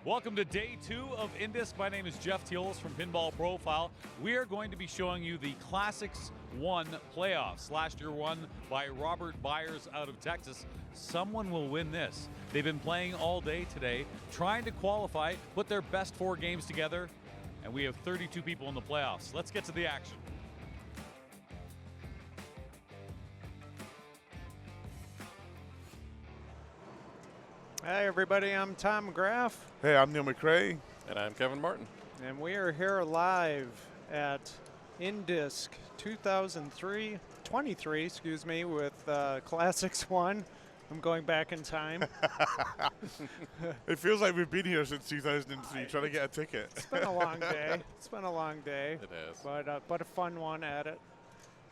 Welcome to day 2 of INDISC. My name is Jeff Teolis from Pinball Profile. We are going to be showing you the Classics 1 playoffs. Last year won by Robert Byers out of Texas. Someone will win this. They've been playing all day today, trying to qualify, put their best 4 games together, and we have 32 people in the playoffs. Let's get to the action. Hi everybody, I'm Tom McGrath. Hey, I'm Neil McRae. And I'm Kevin Martin. And we are here live at INDISC 2023, excuse me, with Classics 1. I'm going back in time. It feels like we've been here since 2003 trying to get a ticket. It's been a long day. It's been a long day. It has. But a fun one at it.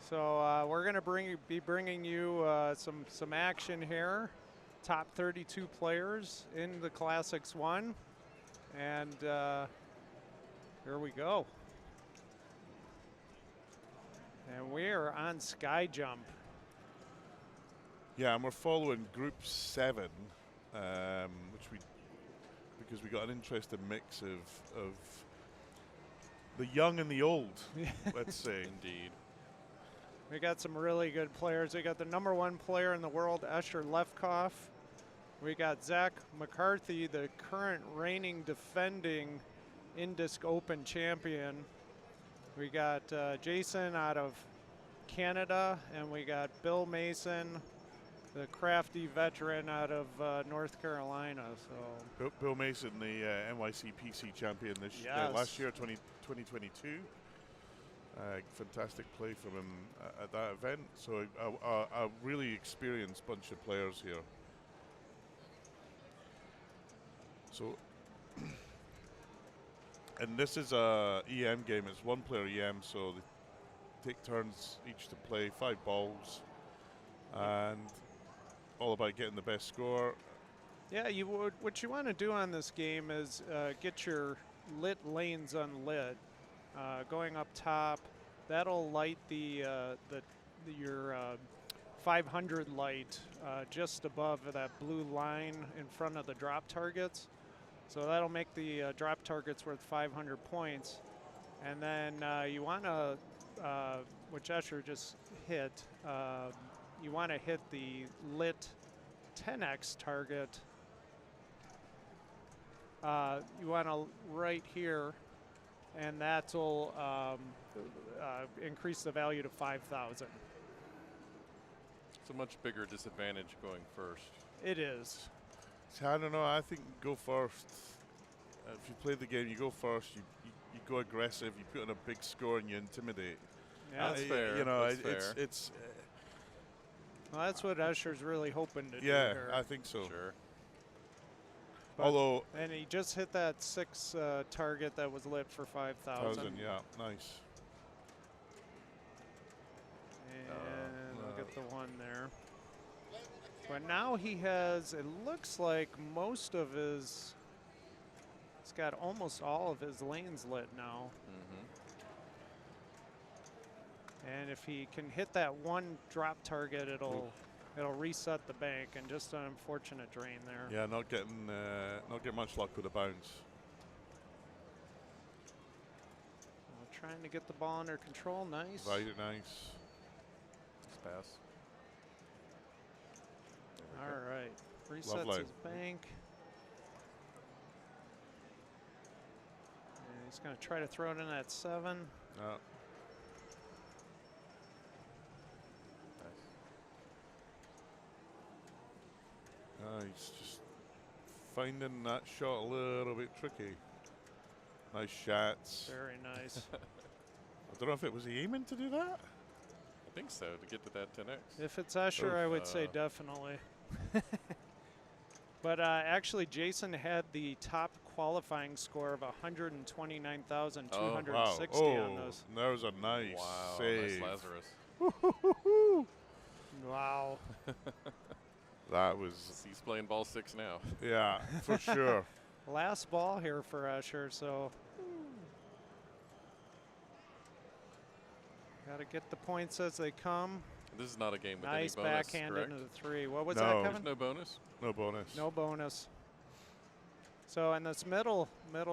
So we're going to be bringing you some action here. Top 32 players in the Classics 1. And here we go. And we are on Sky Jump. Yeah, and we're following Group 7, because we got an interesting mix of the young and the old, let's say. Indeed. We got some really good players. We got the #1 player in the world, Escher Lefkoff. We got Zach McCarthy, the current reigning defending INDISC Open champion. We got Jason out of Canada, and we got Bill Mason, the crafty veteran out of North Carolina. So Bill Mason, the NYC PC champion last year, 2022. Fantastic play from him at that event. So a really experienced bunch of players here. So, and this is a EM game. It's 1-player EM, so they take turns each to play 5 balls, and all about getting the best score. Yeah, what you want to do on this game is get your lit lanes unlit. Going up top, that'll light your 500 light just above that blue line in front of the drop targets. So that'll make the drop targets worth 500 points. And then you want to, which Escher just hit, you want to hit the lit 10x target. You want to right here, and that'll increase the value to 5,000. It's a much bigger disadvantage going first. It is. So I don't know. I think go first. If you play the game, you go first. You go aggressive. You put in a big score and you intimidate. Yeah, that's fair. You know, that's fair. it's. Well, that's what Escher's really hoping to do Yeah, here. I think so. Sure. Although. And he just hit that 6 target that was lit for 5,000. Yeah, nice. And we'll get the 1 there. But now he has, it looks like most of his, he's got almost all of his lanes lit now. Mm-hmm. And if he can hit that 1 drop target, it'll reset the bank, and just an unfortunate drain there. Yeah, not getting much luck with the bounce. Trying to get the ball under control. Nice. Right, nice. Nice pass. All right. Resets Lovely. his bank. And he's going to try to throw it in at 7. Yeah. He's just finding that shot a little bit tricky. Nice shots. Very nice. I don't know if it was he aiming to do that. I think so, to get to that 10x. If it's Escher, I would say definitely. But actually, Jason had the top qualifying score of 129,260 on those. That was a nice save. Nice Lazarus. Wow. That was. He's playing ball 6 now. Yeah, for sure. Last ball here for Escher, so got to get the points as they come. This is not a game with nice any bonus, backhand correct? into the 3. What was No. that, There's Kevin? no bonus? No bonus. No bonus. So, and this middle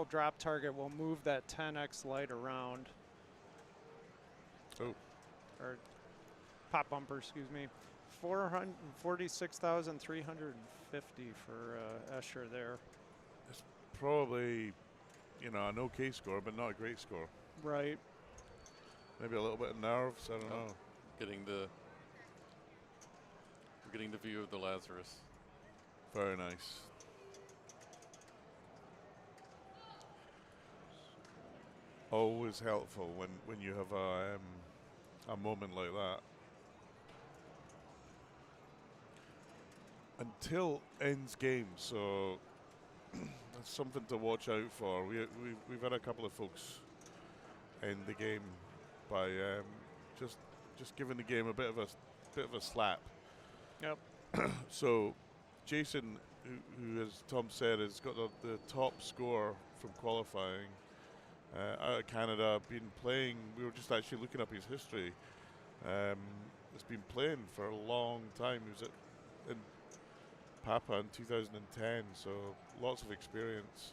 drop target will move that 10x light around. Oh. Or pop bumper, excuse me. 446,350 for Escher there. It's probably, you know, an okay score, but not a great score. Right. Maybe a little bit of nerves. I don't know. Getting the view of the Lazarus. Very nice. Always helpful when you have a moment like that. Until ends game, so that's something to watch out for. We've had a couple of folks end the game by just giving the game a bit of a slap. Yep. So Jason, who as Tom said, has got the top score from qualifying out of Canada, been playing. We were just actually looking up his history. Has been playing for a long time. He was in Papa in 2010, so lots of experience.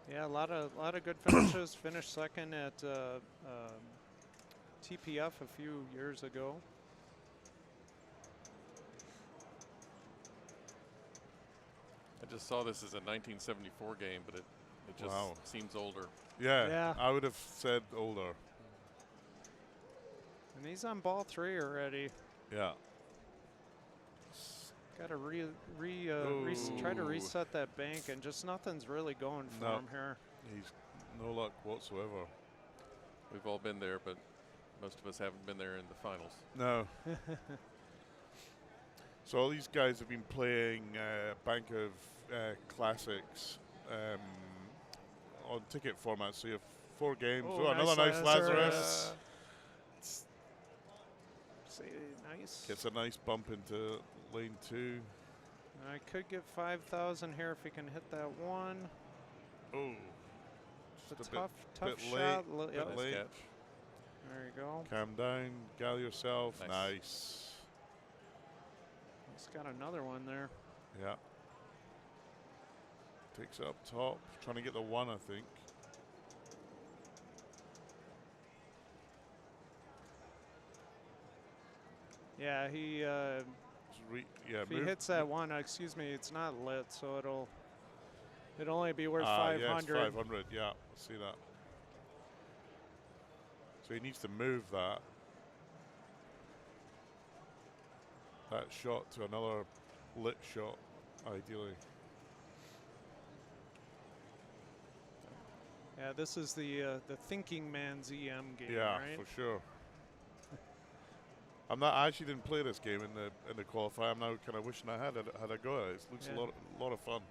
Yeah, a lot of good finishes. Finished second at TPF a few years ago. I just saw this as a 1974 game, but it just seems older. Yeah, I would have said older. And he's on ball 3 already. Yeah. Got to try to reset that bank, and just nothing's really going for him here. He's no luck whatsoever. We've all been there, but most of us haven't been there in the finals. No. So all these guys have been playing Bank of Classics on ticket format. So you have 4 games. Oh, another nice Lazarus. Nice. Gets a nice bump into lane 2. I could get 5,000 here if he can hit that one. Oh, It's just a tough bit shot. late. Yep. Bit late. There you go. Calm down. Gather yourself. Nice. He's got another one there. Yeah. Takes it up top. Trying to get the 1, I think. Yeah, he. If he hits that 1, excuse me, it's not lit, so it'll only be worth 500. Yeah, it's 500. Yeah, I see that. So he needs to move that shot to another lit shot, ideally. Yeah, this is the thinking man's EM game, yeah, right? for sure. I actually didn't play this game in the qualifier. I'm now kind of wishing I had a go at it. It looks a lot of fun.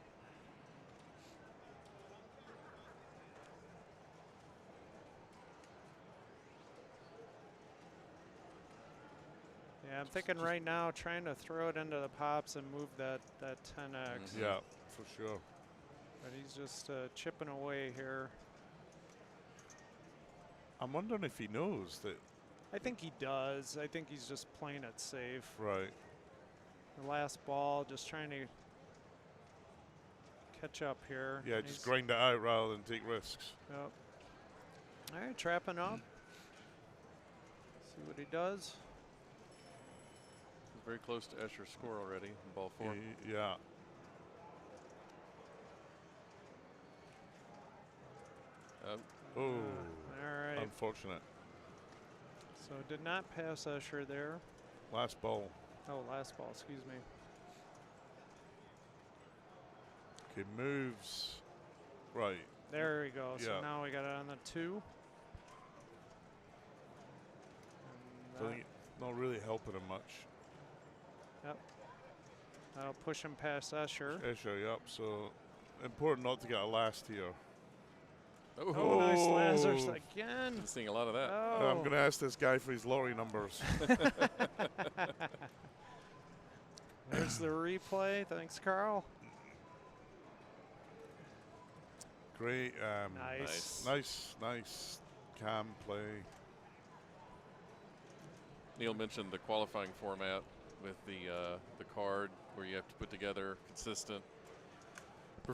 Yeah, I'm thinking right now trying to throw it into the pops and move that 10x. Yeah, for sure. But he's just chipping away here. I'm wondering if he knows that. I think he does. I think he's just playing it safe. Right. The last ball, just trying to catch up here. Yeah, just grind it out rather than take risks. Yep. All right, trapping up. See what he does. He's very close to Escher's score already in ball 4. Yeah. Oh, all right. unfortunate. So did not pass Escher there. Last ball. Oh, last ball, excuse me. Okay, moves. Right. There we go. So Yeah. now we got it on the 2. So not really helping him much. Yep. That'll push him past Escher. Escher, yep. So important not to get a last here. Oh, nice Lazarus again. Been seeing a lot of that. Oh. I'm going to ask this guy for his lottery numbers. There's the replay. Thanks, Carl. Great. Nice cam play. Neil mentioned the qualifying format with the card where you have to put together consistent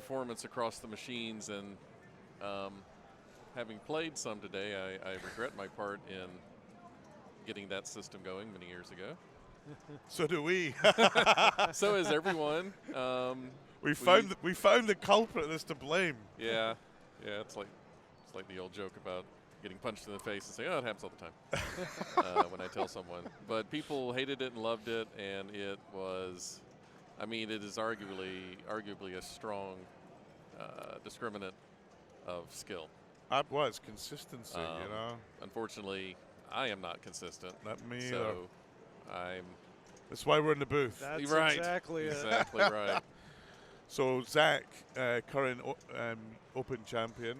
performance across the machines, and having played some today, I regret my part in getting that system going many years ago. So do we. So is everyone. We found the culprit that's to blame. Yeah, it's like the old joke about getting punched in the face and saying, "Oh, it happens all the time." When I tell someone, but people hated it and loved it, and it was, I mean, it is arguably a strong discriminant of skill. It's consistency, you know. Unfortunately, I am not consistent. Not me so either. That's why we're in the booth. That's right. exactly it. Exactly right. So Zach, current Open champion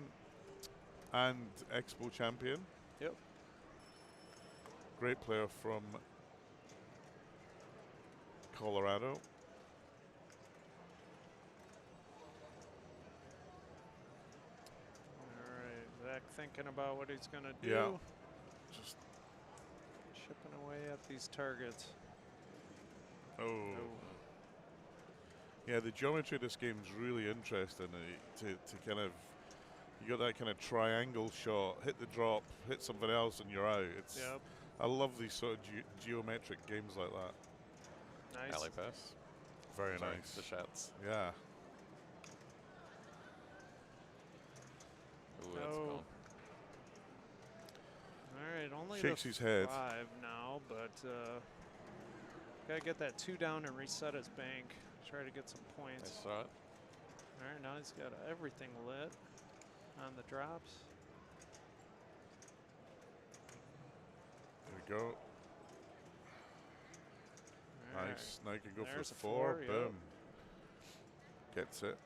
and Expo champion. Yep. Great player from Colorado. All right, Zach thinking about what he's going to do. Yeah. Just chipping away at these targets. oh. Yeah, the geometry of this game is really interesting. To kind of, you got that kind of triangle shot, hit the drop, hit something else, and you're out. It's. Yep. I love these sort of geometric games like that. Nice. Alley pass. Very Sorry, nice. The shots. Yeah. Ooh, that's Oh. gone. All right, only Shakes the his head. 5 now, but gotta get that 2 down and reset his bank. Try to get some points. I saw it. All right, now he's got everything lit on the drops. There we go. All Nice. Now you can go There's for a a 4. 4, yep. Boom. Gets it.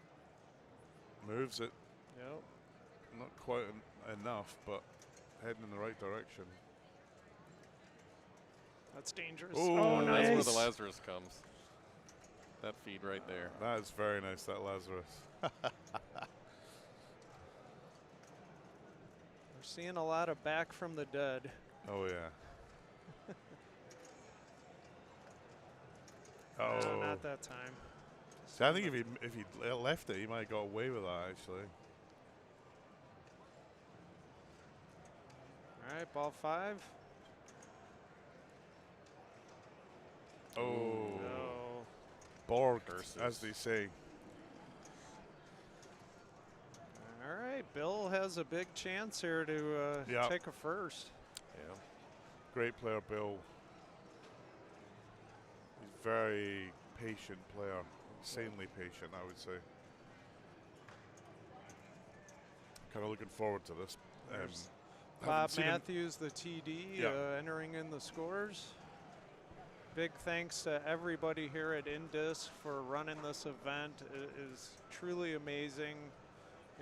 Moves it. Right. Yep. Not quite enough, but heading in the right direction. That's dangerous. Ooh. Oh, That's nice. That's where the Lazarus comes. That feed right there. That is very nice, that Lazarus. We're seeing a lot of back from the dead. Oh, yeah. No, Oh. not that time. See, I think if he left it, he might have got away with that, actually. All right, ball 5. Oh. No. Borg, Curses. as they say. All right, Bill has a big chance here to Yeah. take a first. Yeah. Great player, Bill. He's a very patient player. Insanely patient, I would say. Kind of looking forward to this. There's haven't Bob seen him- Matthews, the TD, Yeah. entering in the scores. Big thanks to everybody here at INDISC for running this event. It is truly amazing.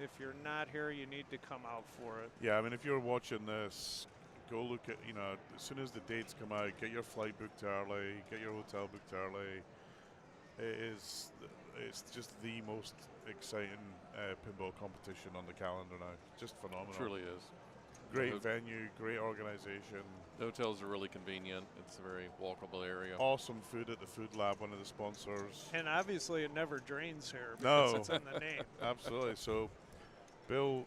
If you're not here, you need to come out for it. Yeah, I mean, if you're watching this, go look at, as soon as the dates come out, get your flight booked early, get your hotel booked early. It's just the most exciting pinball competition on the calendar now. Just phenomenal. It truly is. Great venue, great organization. The hotels are really convenient. It's a very walkable area. Awesome food at the Food Lab, one of the sponsors. And obviously, it never drains here No. because it's in the name. Absolutely. So, Bill,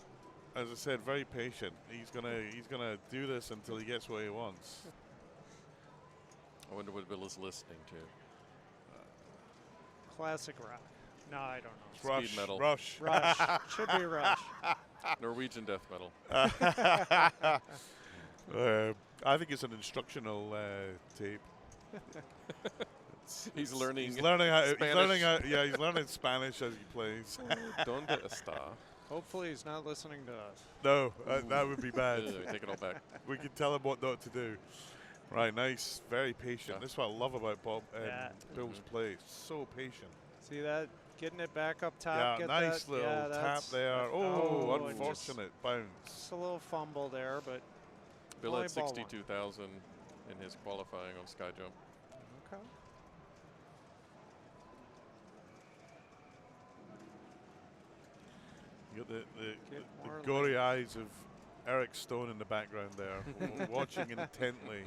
as I said, very patient. He's gonna do this until he gets what he wants. I wonder what Bill is listening to. Classic rock. No, I don't know. Rush, metal. Rush. Rush. Should be Rush. Norwegian death metal. I think it's an instructional tape. He's learning. He's learning how. Spanish. He's learning Spanish as he plays. Donde está? Hopefully, he's not listening to us. No, that would be bad. Take it all back. We can tell him what not to do. Right, nice, very patient. Yeah. That's what I love about Yeah. Bill's play. So patient. See that? Getting it back up top. Yeah, get nice that. little Yeah, tap that's- there. oh, Oh, and unfortunate bounce. Just a little fumble there, but Bill Only had ball one. 62,000 in his qualifying on sky jump. okay. You got the Get more gory eyes of Eric Stone in the background there, watching intently.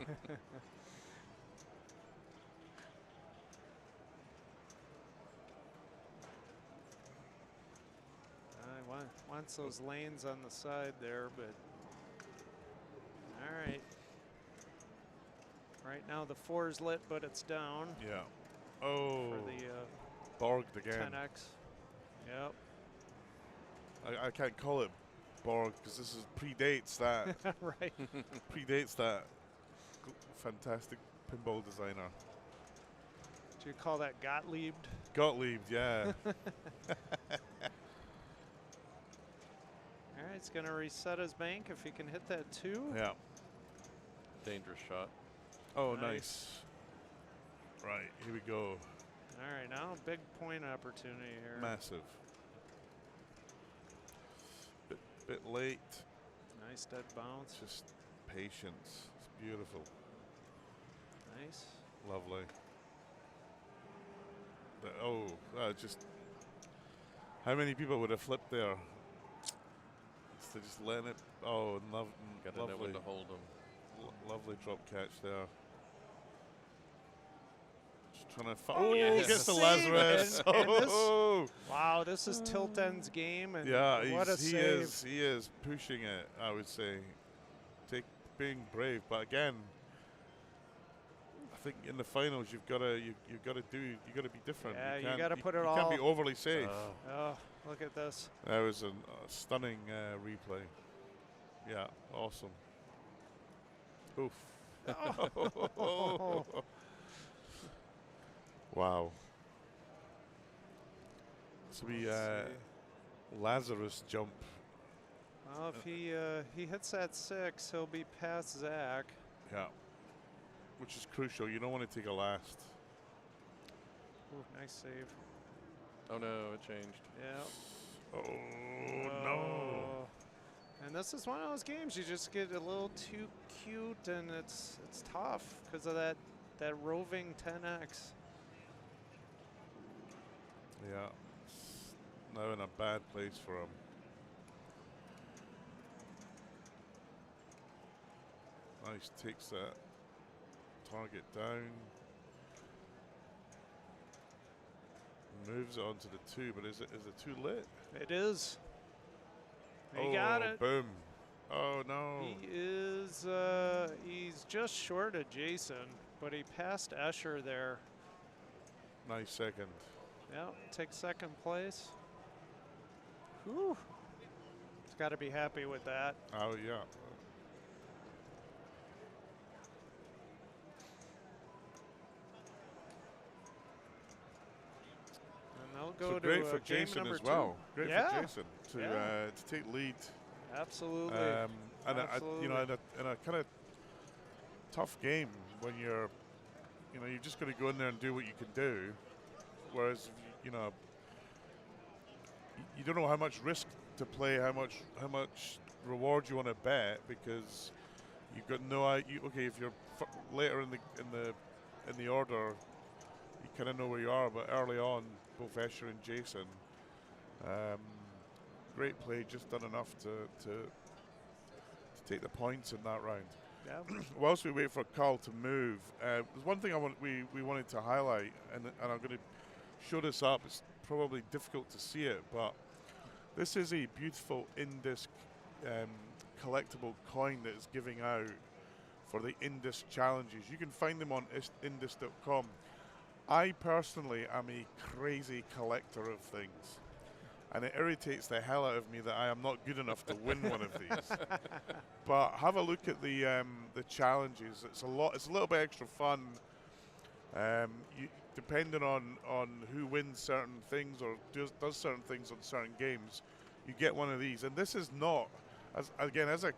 wants those lanes on the side there, but all right. Right now the 4 is lit, but it's down. Yeah. Oh. For the Borged again. 10X. Yep. I can't call it Borg because this predates that. Right. Predates that fantastic pinball designer. Do you call that Gottlieb? Gottlieb, yeah. All right, it's going to reset his bank if he can hit that 2. Yeah. Dangerous shot. Oh, nice. Right, here we go. All right, now big point opportunity here. Massive. Bit late. Nice dead bounce. Just patience. It's beautiful. Nice. Lovely. Just how many people would have flipped there? So just letting it. Oh, and Got to know lovely. when to hold them. Lovely drop catch there. Just trying to. Oh, yes. Gets the See? Lazarus. And Oh. Wow, this is Tilton's game, and Yeah, what a save. He is pushing it. I would say, being brave, but again, I think in the finals you've got to be different. Yeah, you got to put it all. You can't be overly safe. Oh, look at this. That was a stunning replay. Yeah, awesome. Oof. Oh. Wow. So we Lazarus jump. Well, if he hits that 6, he'll be past Zach. Yeah. Which is crucial. You don't want to take a last. Ooh, nice save. Oh no, it changed. Yeah. Oh, no. And this is one of those games you just get a little too cute, and it's tough because of that roving 10X. Yeah. Now in a bad place for him. Nice, takes that target down. Moves it onto the 2, but is it too lit? It is. He got it. Boom. Oh no. He is he's just short of Jason, but he passed Escher there. Nice second. Yep, takes second place. Whew. He's got to be happy with that. Oh yeah. And they'll go So to great for game Jason number as well. 2. Great Yeah. for Jason to take lead. Absolutely. And Absolutely. in a kind of tough game when you're just going to go in there and do what you can do, whereas you don't know how much risk to play, how much reward you want to bet, because you've got no idea. Okay, if you're later in the order, you kind of know where you are, but early on, both Escher and Jason, great play, just done enough to take the points in that round. Yeah. Whilst we wait for Carl to move, there's one thing we wanted to highlight, and I'm going to show this up. It's probably difficult to see it, but this is a beautiful INDISC collectible coin that is giving out for the INDISC challenges. You can find them on indisc.com. I personally am a crazy collector of things, and it irritates the hell out of me that I am not good enough to win one of these. But have a look at the challenges. It's a little bit extra fun. Depending on who wins certain things or does certain things on certain games, you get one of these. And this is not, as a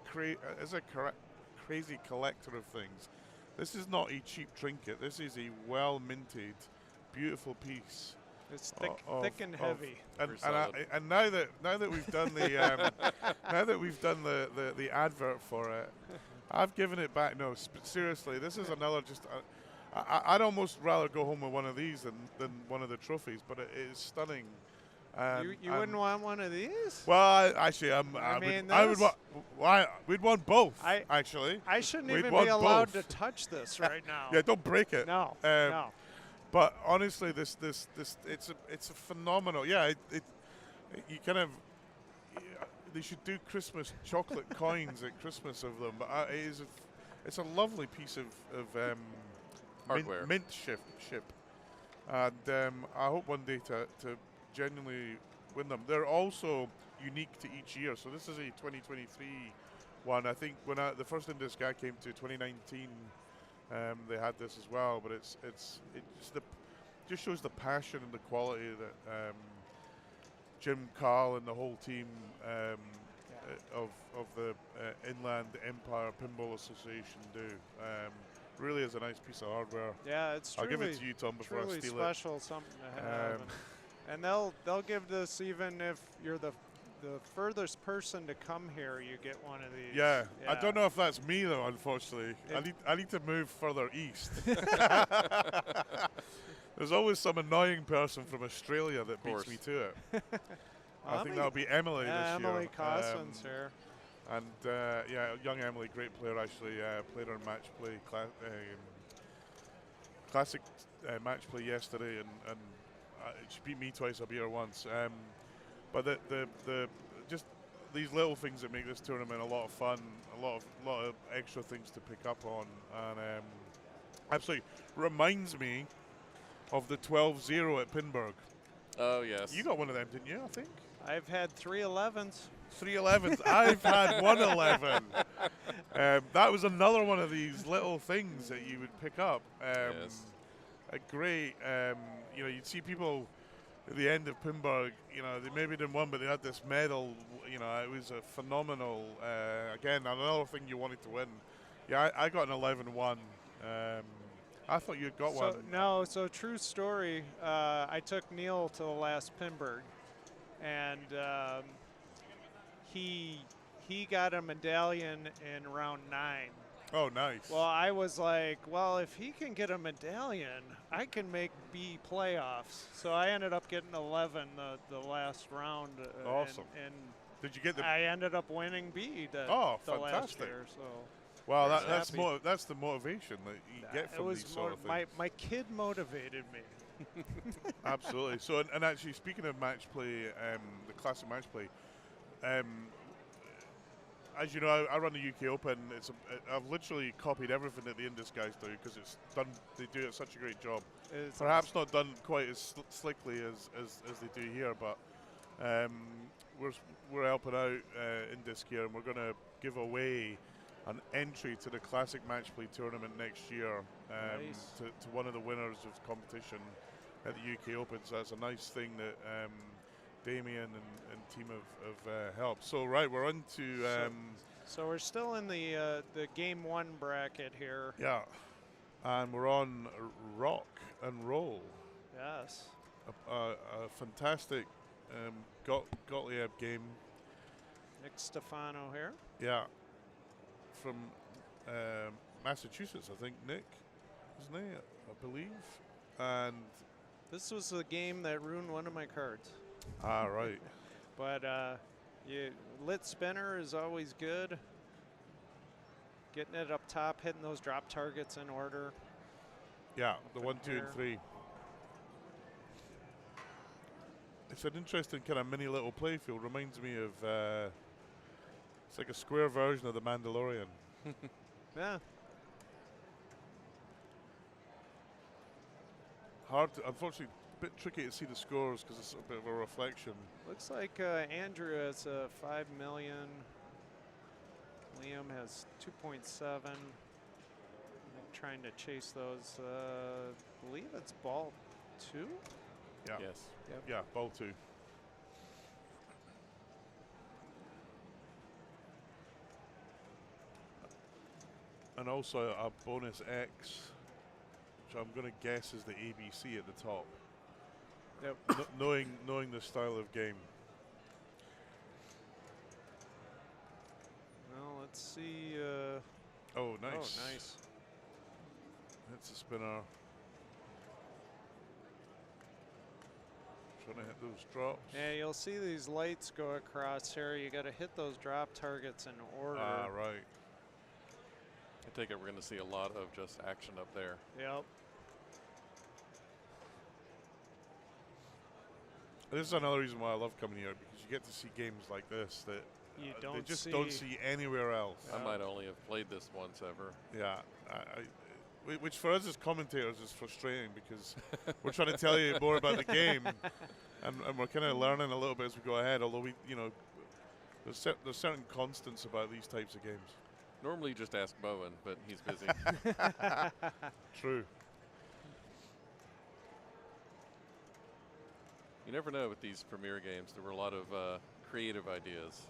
crazy collector of things, this is not a cheap trinket. This is a well minted, beautiful piece. It's thick and heavy. And now that we've done the advert for it, I've given it back. No, seriously, this is another just. I'd almost rather go home with one of these than one of the trophies, but it is stunning. You wouldn't want one of these? Well, we'd want both. Actually, I shouldn't We'd even want be allowed both. to touch this right now. Yeah, don't break it. No, no. But honestly, it's a phenomenal. Yeah, you kind of they should do Christmas chocolate coins at Christmas of them. But it's a lovely piece of Hardware. mint ship. And I hope one day to genuinely win them. They're also unique to each year. So this is a 2023 one. I think when the first INDISC I came to 2019, they had this as well. But it just shows the passion and the quality that Jim Carl and the whole team of the Inland Empire Pinball Association do. Really is a nice piece of hardware. Yeah, it's truly, I'll give it to you, Tom, before I truly steal special, something to have. And they'll give this even if you're the furthest person to come here, you get one of these. Yeah. I don't know if that's me though. Unfortunately, I need to move further east. There's always some annoying person from Australia that beats me to it. I think that'll be Emily this year. Emily Cossins here. And yeah, young Emily, great player actually. Played her match play, classic match play yesterday, and she beat me twice. I beat her once. But the just these little things that make this tournament a lot of fun, a lot of extra things to pick up on, and absolutely reminds me of the 12-0 at Pinburg. Oh yes. You got one of them, didn't you? I think. I've had 3 11s. 3 11s. I've had 1 11. That was another one of these little things that you would pick up. Yes. A great, you'd see people at the end of Pinburg, they maybe didn't win, but they had this medal. It was a phenomenal, again, another thing you wanted to win. Yeah, I got an 11-1. I thought you'd got one. No, so true story. I took Neil to the last Pinburg, and he got a medallion in round 9. Oh, nice. Well, I was like, well, if he can get a medallion, I can make B playoffs. So I ended up getting 11 the last round. Awesome. And did you get the? I ended up winning B the fantastic. last year. So. Well, that's the motivation that you get from these sort of things. My kid motivated me. Absolutely. So, and actually, speaking of match play, the classic match play, as you know, I run the UK Open. I've literally copied everything that the INDISC guys do because it's done. They do it such a great job. Perhaps not done quite as slickly as they do here, but we're helping out INDISC here, and we're going to give away an entry to the Classic Match Play tournament next year to one of the winners of the competition at the UK Open. So that's a nice thing that Damien and team have helped. So right, we're on to. So we're still in the game 1 bracket here. Yeah, and we're on Rock and Roll. Yes. A fantastic Gottlieb game. Nick Stefano here. Yeah. From Massachusetts, I think, Nick, isn't he? I believe. And this was the game that ruined one of my cards. Ah, right. But lit spinner is always good. Getting it up top, hitting those drop targets in order. Yeah, the 1, 2, and 3. It's an interesting kind of mini little playfield. Reminds me of. It's like a square version of the Mandalorian. Yeah. Hard to, unfortunately, a bit tricky to see the scores because it's a bit of a reflection. Looks like Andrew has 5 million. Liam has 2.7. I'm trying to chase those. I believe it's ball 2. Yeah. Yes. Yep. Yeah, ball 2. And also a bonus X, which I'm going to guess is the ABC at the top. Yep. knowing the style of game. Well, let's see. Oh, nice. Oh, nice. That's a spinner. Trying to hit those drops. Yeah, you'll see these lights go across here. You got to hit those drop targets in order. Ah, right. I take it we're going to see a lot of just action up there. Yep. This is another reason why I love coming here, because you get to see games like this that you they don't just see. don't see anywhere else. I might only have played this once ever. Yeah, which for us as commentators is frustrating because we're trying to tell you more about the game, and we're kind of learning a little bit as we go ahead. Although there's certain constants about these types of games. Normally just ask Bowen, but he's busy. True. You never know with these premier games. There were a lot of creative ideas.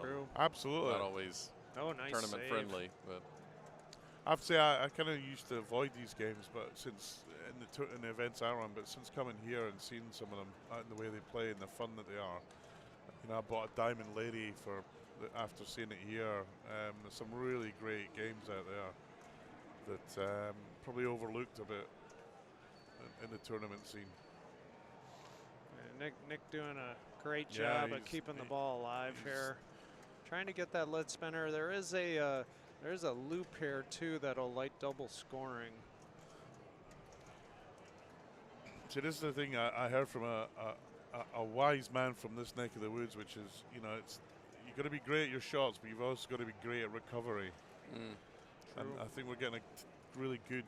True. Absolutely. Not always Oh, nice tournament save. friendly, but I have to say I kind of used to avoid these games, but since in the events I run, but since coming here and seeing some of them out in the way they play and the fun that they are, I bought a Diamond Lady after seeing it here. There's some really great games out there that probably overlooked a bit in the tournament scene. Nick doing a great Yeah, job of keeping the ball alive here. Trying to get that lid spinner. There's a loop here too that'll light double scoring. See, this is the thing I heard from a wise man from this neck of the woods, which is, you've got to be great at your shots, but you've also got to be great at recovery. And I think we're getting a really good,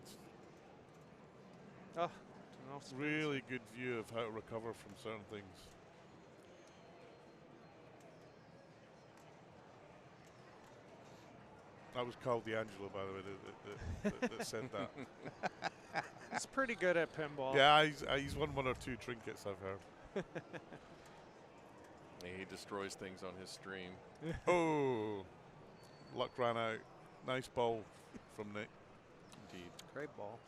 really good view of how to recover from certain things. That was Carl D'Angelo, by the way, that said that. He's pretty good at pinball. Yeah, he's won one or two trinkets, I've heard. he destroys things on his stream. Oh, luck ran out. Nice ball from Nick. Indeed. Great ball.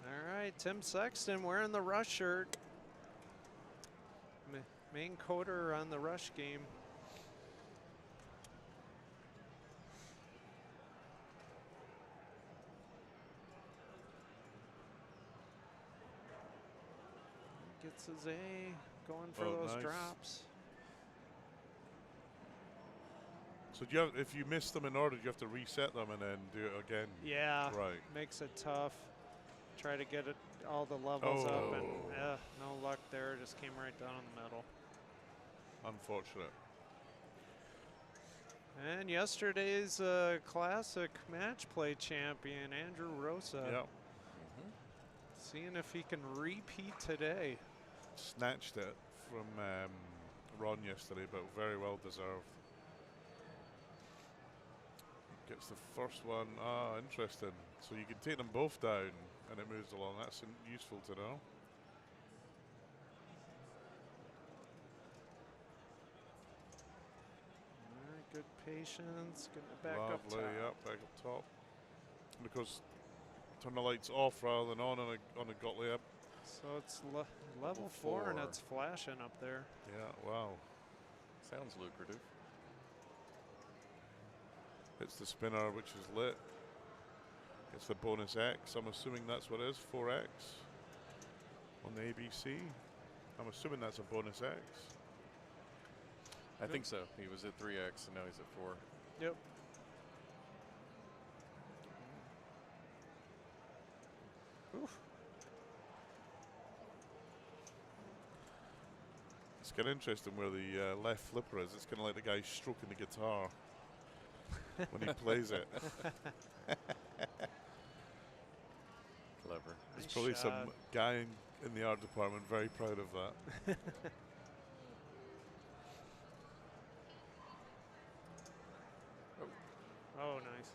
All right, Tim Sexton wearing the Rush shirt. Main coder on the Rush game. Gets his A, going for those nice. drops. So if you miss them in order, you have to reset them and then do it again. Yeah, Right. makes it tough. Try to get all the levels up, and no luck there. Just came right down in the middle. Unfortunate. And yesterday's classic match play champion, Andrew Rosa. Yep. Seeing if he can repeat today. Snatched it from Ron yesterday, but very well deserved. Gets the first one. Ah, interesting. So you can take them both down and it moves along. That's useful to know. All right, good patience. Getting it back up top. Lovely, yep, back up top. And of course, turn the lights off rather than on a Gottlieb. So it's level 4 and it's flashing up there. Yeah, wow. Sounds lucrative. It's the spinner, which is lit. It's the bonus X. I'm assuming that's what it is, 4X on the ABC. I'm assuming that's a bonus X. I think so. He was at 3X and now he's at 4. Yep. Oof. It's kind of interesting where the left flipper is. It's kind of like the guy stroking the guitar when he plays it. Clever. There's Nice probably shot. some guy in the art department very proud of that. Oh, nice.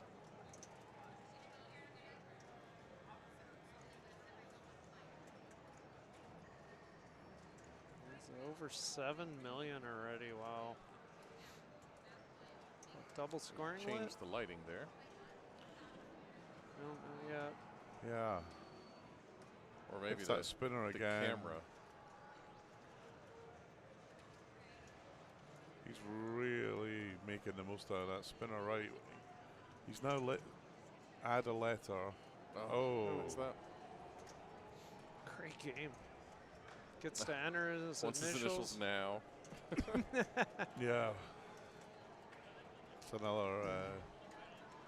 It's over 7 million already. Wow. Double scoring lit? Changed the lighting there. No, not yet. Yeah. Or maybe It's that spinner the again. camera. He's really making the most out of that spinner, right? He's now add a letter. Oh. What's that? Great game. Gets to enter his What's his initials now? Yeah. It's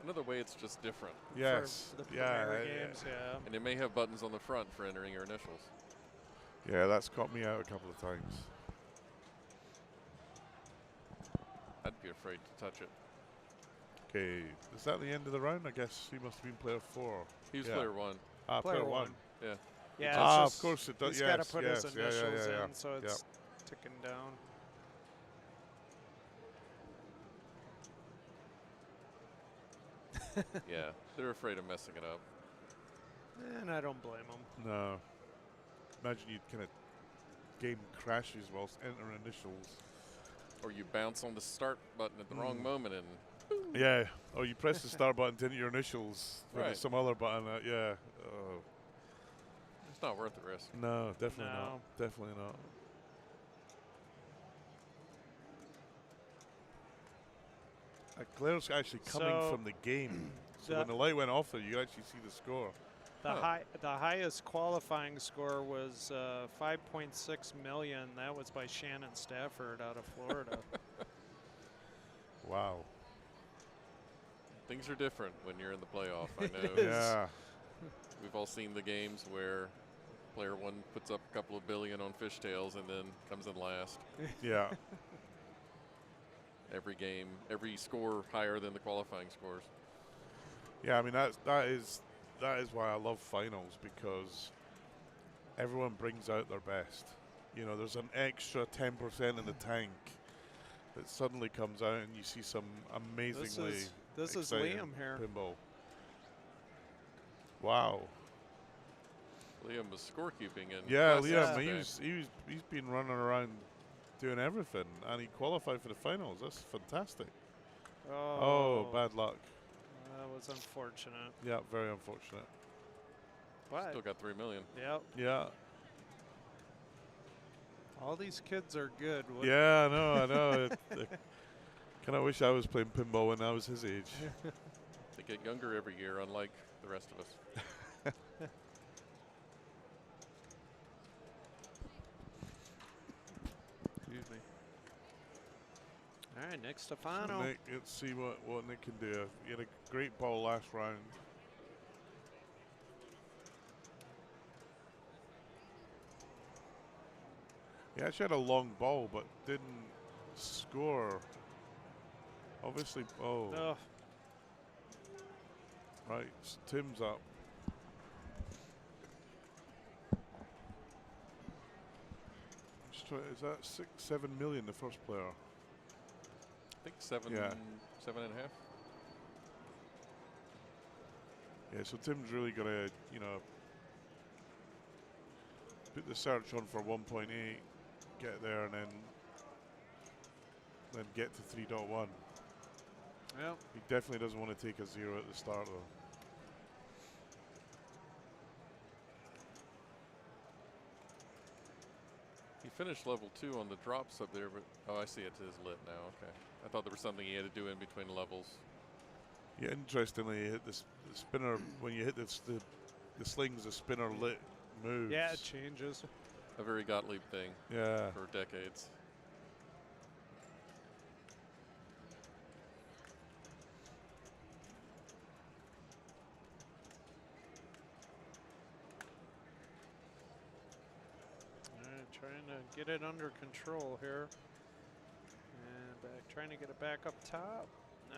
Another way it's just different. yes. For the yeah, Premier games, yeah. And it may have buttons on the front for entering your initials. yeah, that's caught me out a couple of times. I'd be afraid to touch it. Okay, is that the end of the round? I guess he must have been player 4. He was Yeah. player 1. Ah, player 1. Yeah. Yeah, Ah, it's of course it does. He's Yes, got to put yes, his yeah, initials yeah. in, so it's ticking down. Yeah, they're afraid of messing it up. And I don't blame them. No. Imagine you kind of game crashes whilst entering initials. Or you bounce on the start button at the wrong moment and Yeah. Or you press the start button to enter your initials when Right. there's some other button. Yeah. Oh. it's not worth the risk. No, definitely No. not. Definitely not. Claire's actually coming So, from the game. So the- when the light went off there, you could actually see the score. The highest qualifying score was 5.6 million. That was by Shannon Stafford out of Florida. Wow. Things are different when you're in the playoff. I know. Yeah. We've all seen the games where player 1 puts up a couple of billion on fishtails and then comes in last. Yeah. Every game, every score higher than the qualifying scores. Yeah, I mean that is why I love finals, because everyone brings out their best. You know, there's an extra 10% in the tank that suddenly comes out, and you see some amazingly This is exciting Liam here. pinball. Wow. Liam was scorekeeping and Yeah, classics Liam, today. he's been running around doing everything, and he qualified for the finals. That's fantastic. Oh, bad luck. That was unfortunate. Yeah, very unfortunate. But, Still got 3 million. yep, Yeah. all these kids are good. Yeah, I know. Kind of wish I was playing pinball when I was his age. They get younger every year, unlike the rest of us. Excuse me. All right, Nick Stefano. Nick, let's see what Nick can do. He had a great ball last round. He actually had a long ball, but didn't score. Obviously, Ugh. Right, Tim's up. Just try, is that 7 million, the first player? I think 7.5. Yeah, so Tim's really got to, put the search on for 1.8, get there, and then get to 3.1. Well, He definitely doesn't want to take a 0 at the start, though. He finished level 2 on the drops up there, but I see it is lit now. Okay, I thought there was something he had to do in between levels. Yeah, interestingly, you hit the spinner when you hit the slings. The spinner lit moves. yeah, it changes. A very Gottlieb thing Yeah. for decades. All right, trying to get it under control here. And trying to get it back up top. No.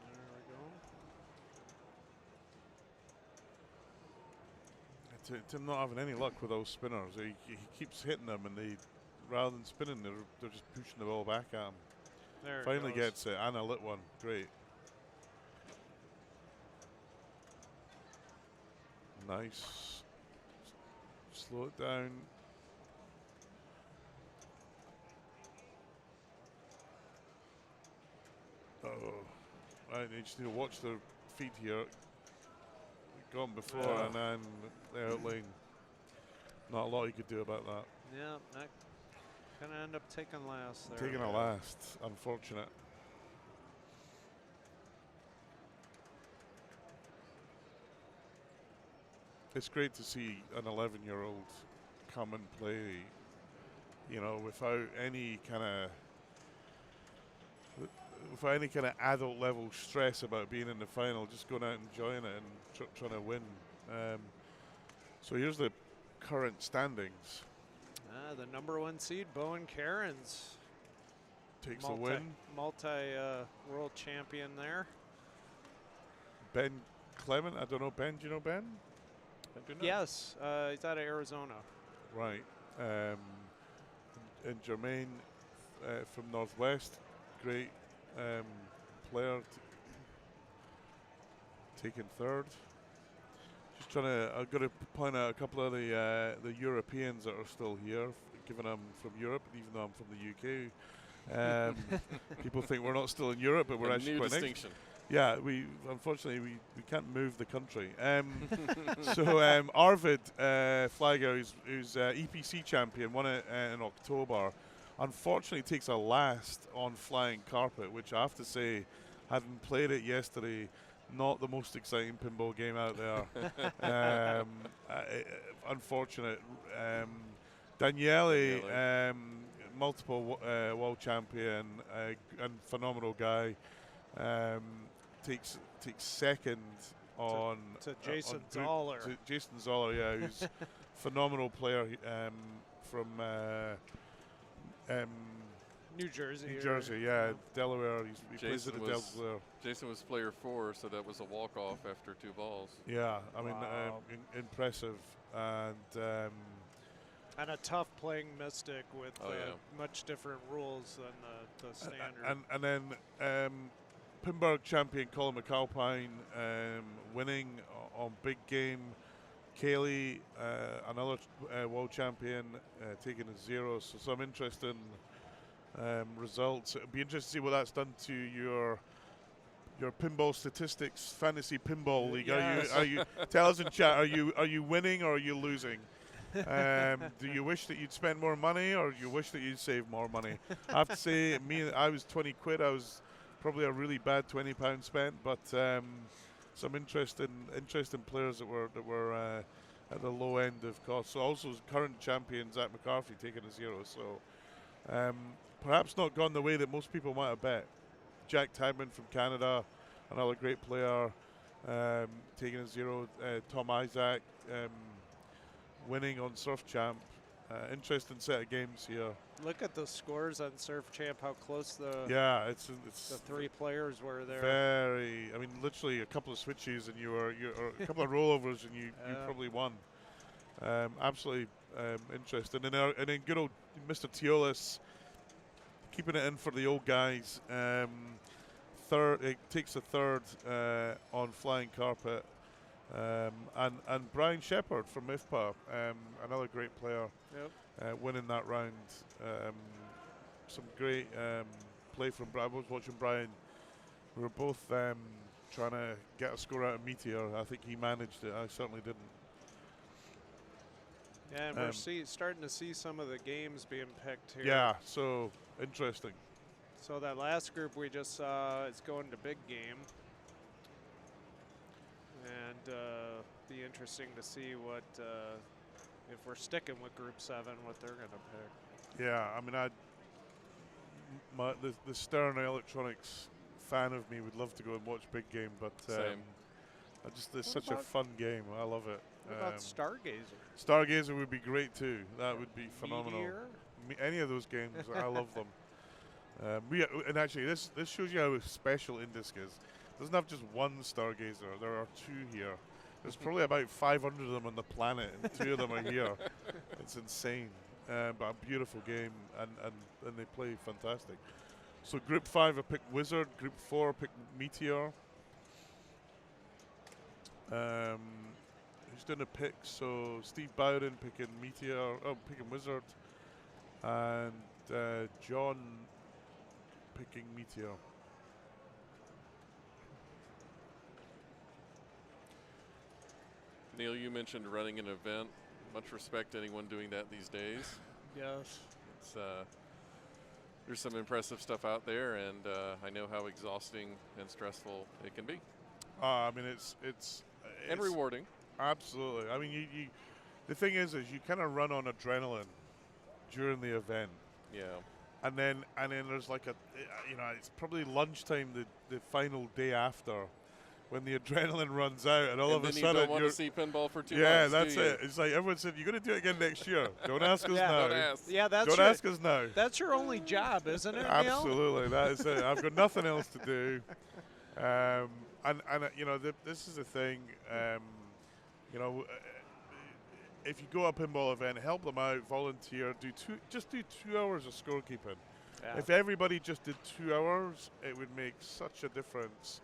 There we go. Tim not having any luck with those spinners. He keeps hitting them, and rather than spinning, they're just pushing the ball back at him. There it Finally goes. gets it, and a lit one. Great. Nice. Slow it down. Oh, right. You just need to watch their feet here. Gone before, Yeah. and then they're out lane. Not a lot you could do about that. Yeah, that gonna end up taking last there. Taking a last, unfortunate. It's great to see an 11-year-old come and play, without any kind of, without any kind of adult level stress about being in the final, just going out and enjoying it and trying to win. So here's the current standings. The number 1 seed, Bowen Cairns. Takes the win. Multi-world champion there. Ben Clement, I don't know Ben. Do you know Ben? Yes, he's out of Arizona. Right. And Jermaine from Northwest, great player, taking third. Just trying to, I've got to point out a couple of the Europeans that are still here, given I'm from Europe, even though I'm from the UK. People think we're not still in Europe, but we're actually quite distinction. Yeah, unfortunately we can't move the country. So Arvid Flagger, who's EPC champion, won it in October. Unfortunately, takes a last on flying carpet, which I have to say, having played it yesterday, not the most exciting pinball game out there. Unfortunate. Daniele, multiple world champion and phenomenal guy. Takes second on to Jason Zoller. To Jason Zoller, yeah, who's phenomenal player from New Jersey. New Jersey, yeah, Delaware. He plays at the Delaware. Jason was player 4, so that was a walk-off after 2 balls. Yeah, I mean, Wow. impressive, and a tough playing Mystic with yeah. much different rules than the standard. and then Pinburg champion Colin McAlpine winning on big game. Kaylee, another world champion, taking a 0. So some interesting results. It'll be interesting to see what that's done to your pinball statistics, fantasy pinball league. Yes. Are you tell us in chat? Are you winning or are you losing? Do you wish that you'd spend more money or do you wish that you'd save more money? I have to say, I was 20 quid. I was probably a really bad £20 spent, but some interesting players that were at the low end of cost. So also current champion Zach McCarthy taking a 0. So perhaps not gone the way that most people might have bet. Jack Tagman from Canada, another great player, taking a 0. Tom Isaac winning on Surf Champ. Interesting set of games here. Look at the scores on Surf Champ, how close it's the 3 players were there. Very, I mean, literally a couple of switches and or a couple of rollovers and you probably won. Absolutely interesting. And then good old Mr. Teolis keeping it in for the old guys. Third, it takes a third on flying carpet. And Brian Shepard from IFPA, another great player, winning that round. Some great play from Brian. I was watching Brian. We were both trying to get a score out of Meteor. I think he managed it. I certainly didn't. Yeah, and we're starting to see some of the games being picked here. Yeah, so interesting. So that last group we just saw is going to big game. And be interesting to see what, if we're sticking with Group 7, what they're going to pick. Yeah, I mean, the Stern Electronics fan of me would love to go and watch big game, but it's such a fun game. I love it. What about Stargazer? Stargazer would be great too. That would be phenomenal. Meteor? Any of those games, I love them. And actually, this shows you how special INDISC is. It doesn't have just one Stargazer. There are 2 here. There's probably about 500 of them on the planet, and 2 of them are here. It's insane, but a beautiful game, and they play fantastic. So Group 5 I picked Wizard. Group 4 I picked Meteor. Who's doing the picks? So Steve Bowden picking Meteor. Oh, picking Wizard, and John picking Meteor. Neil, you mentioned running an event. Much respect to anyone doing that these days. Yes. It's there's some impressive stuff out there, and I know how exhausting and stressful it can be. I mean, it's and rewarding. Absolutely. I mean, you the thing is you kind of run on adrenaline during the event. Yeah. and then there's like it's probably lunchtime the final day after, when the adrenaline runs out, and all of a then you sudden don't want to see pinball for 2 months. yeah, that's do you? it. It's like everyone said, you're going to do it again next year. Don't ask us Yeah. now. Don't ask. Yeah, that's Don't your, ask us now. that's your only job, isn't it, Neil? Absolutely, that is it. I've got nothing else to do. This is the thing. If you go to a pinball event, help them out, volunteer, do 2 hours of scorekeeping. Yeah. If everybody just did 2 hours, it would make such a difference.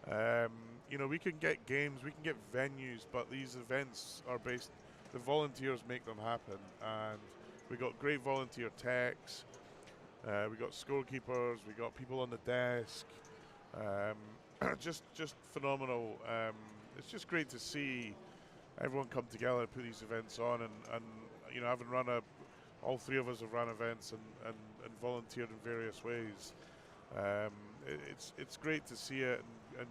We can get games, we can get venues, but these events are based, the volunteers make them happen. And we got great volunteer techs, we got scorekeepers, we got people on the desk, just phenomenal. It's just great to see everyone come together and put these events on, and having run all three of us have run events and volunteered in various ways. It's great to see it and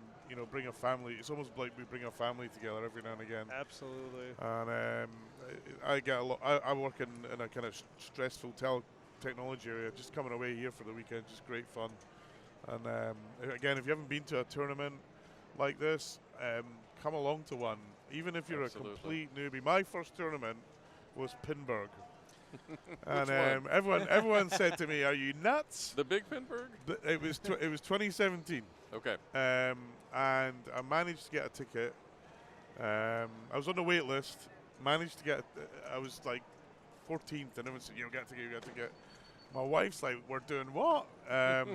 bring a family. It's almost like we bring a family together every now and again. Absolutely. And I get a lot. I work in a kind of stressful technology area. Just coming away here for the weekend, just great fun. And again, if you haven't been to a tournament like this, come along to one. Even if you're Absolutely. a complete newbie. My first tournament was Pinburg. And one? everyone said to me, "Are you nuts?" The Big Pinburg? It was 2017. Okay. And I managed to get a ticket. I was on the wait list. Managed to get. I was like 14th, and everyone said, "You get a ticket. You get a ticket." My wife's like, "We're doing what?" Let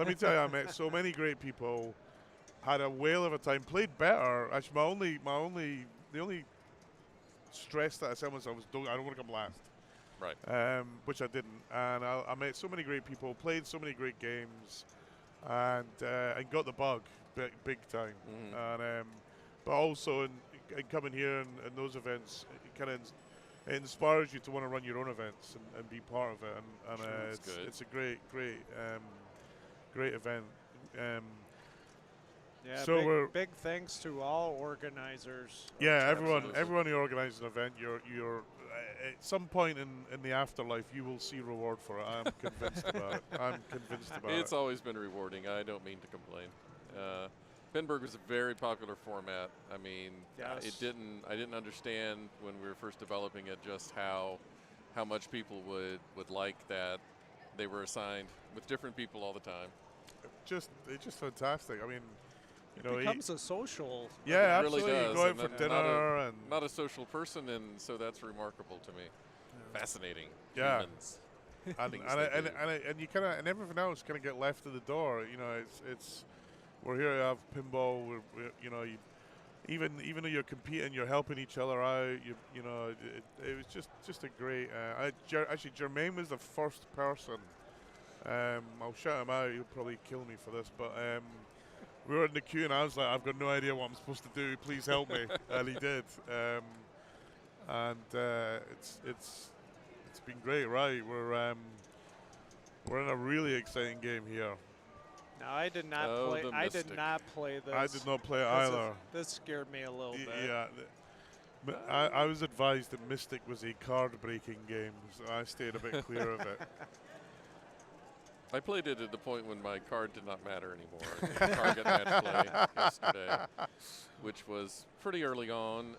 me tell you, I met so many great people. Had a whale of a time. Played better. Actually, the only stress that I said was I don't want to come last. Right. Which I didn't. And I met so many great people. Played so many great games, and got the bug big time. Mm-hmm. And but also in coming here and those events, it kind of inspires you to want to run your own events and be part of it. And Sure, it's a great event. Yeah, So big thanks to all organizers. Yeah, Absolutely. everyone who organizes an event, you're at some point in the afterlife, you will see reward for it. I'm convinced about it. I'm convinced about It's it. always been rewarding. I don't mean to complain. Pinburg was a very popular format. I mean, Yes. I didn't understand when we were first developing it just how much people would like that they were assigned with different people all the time. It's just fantastic. I mean, It becomes a social. yeah, It really absolutely. does, You go out and for then dinner and Not a social person, and so that's remarkable to me. Fascinating. Yeah. Humans. and things and, they and, do. and you kind of and everything else kind of get left at the door. It's we're here to have pinball. Even though you're competing, you're helping each other out. It was just a great. Actually, Jermaine was the first person. I'll shout him out. He'll probably kill me for this, but we were in the queue and I was like, I've got no idea what I'm supposed to do. Please help me, and he did. It's been great, right? We're in a really exciting game here. No, I did not Oh, play. the I did Mystic. not play this. I did not play it This is- either. This scared me a little bit. Yeah, I was advised that Mystic was a card-breaking game, so I stayed a bit clear of it. I played it at the point when my card did not matter anymore. The target match play yesterday, which was pretty early on.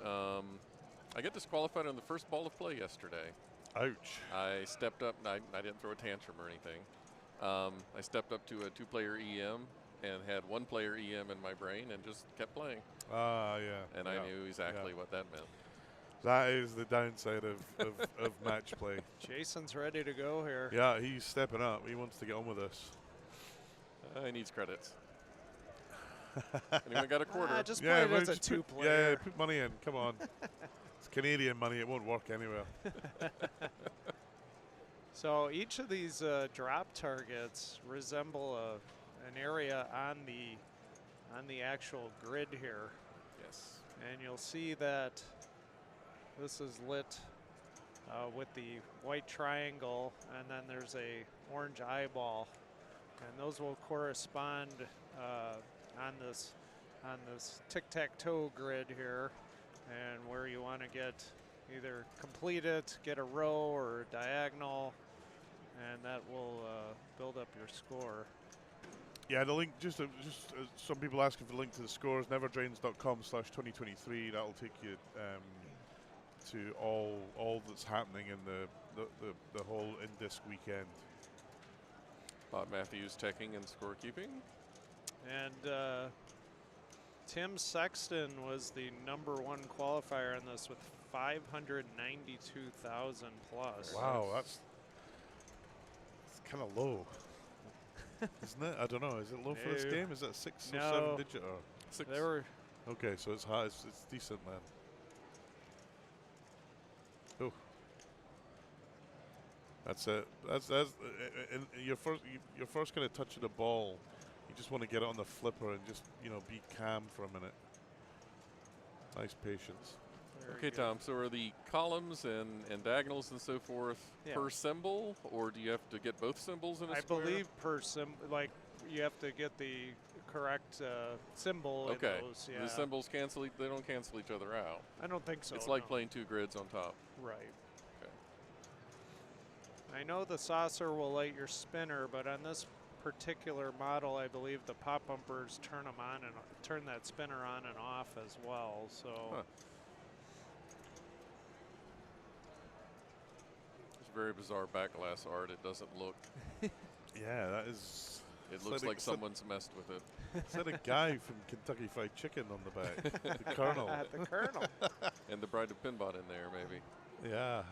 I got disqualified on the first ball of play yesterday. Ouch. I stepped up. I didn't throw a tantrum or anything. I stepped up to a two-player EM and had one-player EM in my brain and just kept playing. Ah, yeah. And yeah, I knew exactly yeah. what that meant. That is the downside of match play. Jason's ready to go here. Yeah, he's stepping up. He wants to get on with this. He needs credits. Anyone got a quarter? Just play it as a just put- two-player. Yeah, put money in. Come on. It's Canadian money. It won't work anywhere. So each of these drop targets resemble an area on the actual grid here, Yes. and you'll see that this is lit with the white triangle, and then there's a orange eyeball, and those will correspond on this tic-tac-toe grid here, and where you want to get either complete it, get a row or a diagonal. and that will build up your score. Yeah, the link, some people asking for the link to the scores, neverdrains.com/2023. That'll take you to all that's happening in the whole INDISC weekend. Bob Matthews teching and scorekeeping. And Tim Sexton was the #1 qualifier in this with 592,000 plus. Wow, that's kind of low, isn't it? I don't know. Is it low for this game? Is it a 6 or 7 digit or 6? They were okay, so it's high. It's decent then. Oh, that's it. That's in your first kind of touch of the ball. You just want to get it on the flipper and just be calm for a minute. Nice patience. Okay, Tom, so are the columns and diagonals and so forth per symbol, or do you have to get both symbols in a square? I believe per symbol, like you have to get the correct symbol in those. Yeah. The symbols cancel, they don't cancel each other out. I don't think so. It's like playing 2 grids on top. Right. Okay. I know the saucer will light your spinner, but on this particular model, I believe the pop bumpers turn that spinner on and off as well. So. Huh. Very bizarre backglass art. It doesn't look. Yeah, that is. It looks like someone's messed with it. Is that a guy from Kentucky Fried Chicken on the back? The Colonel. The Colonel. And the Bride of Pinball in there, maybe. Yeah.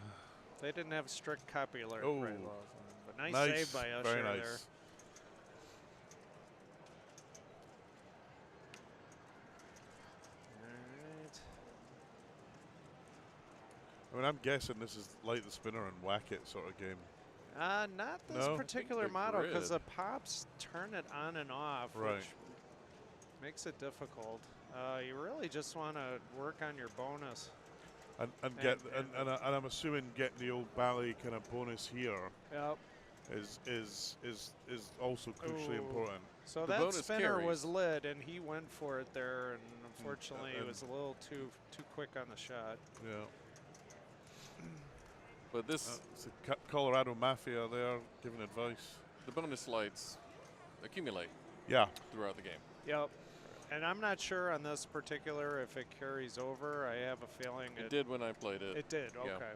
They didn't have strict copyright laws on them, but nice save by Usher very nice. there. I mean, I'm guessing this is light the spinner and whack it sort of game. Not this particular model, because grid. the pops turn it on and off, which makes it difficult. You really just want to work on your bonus. And I'm assuming getting the old Bally kind of bonus here is also crucially important. So the that spinner carries. was lit, and he went for it there, and unfortunately, it was a little too quick on the shot. Yeah. But this, it's the Colorado Mafia there giving advice. the bonus lights accumulate throughout the game. Yep. And I'm not sure on this particular if it carries over. I have a feeling It did when I played it. It did, Yeah. okay.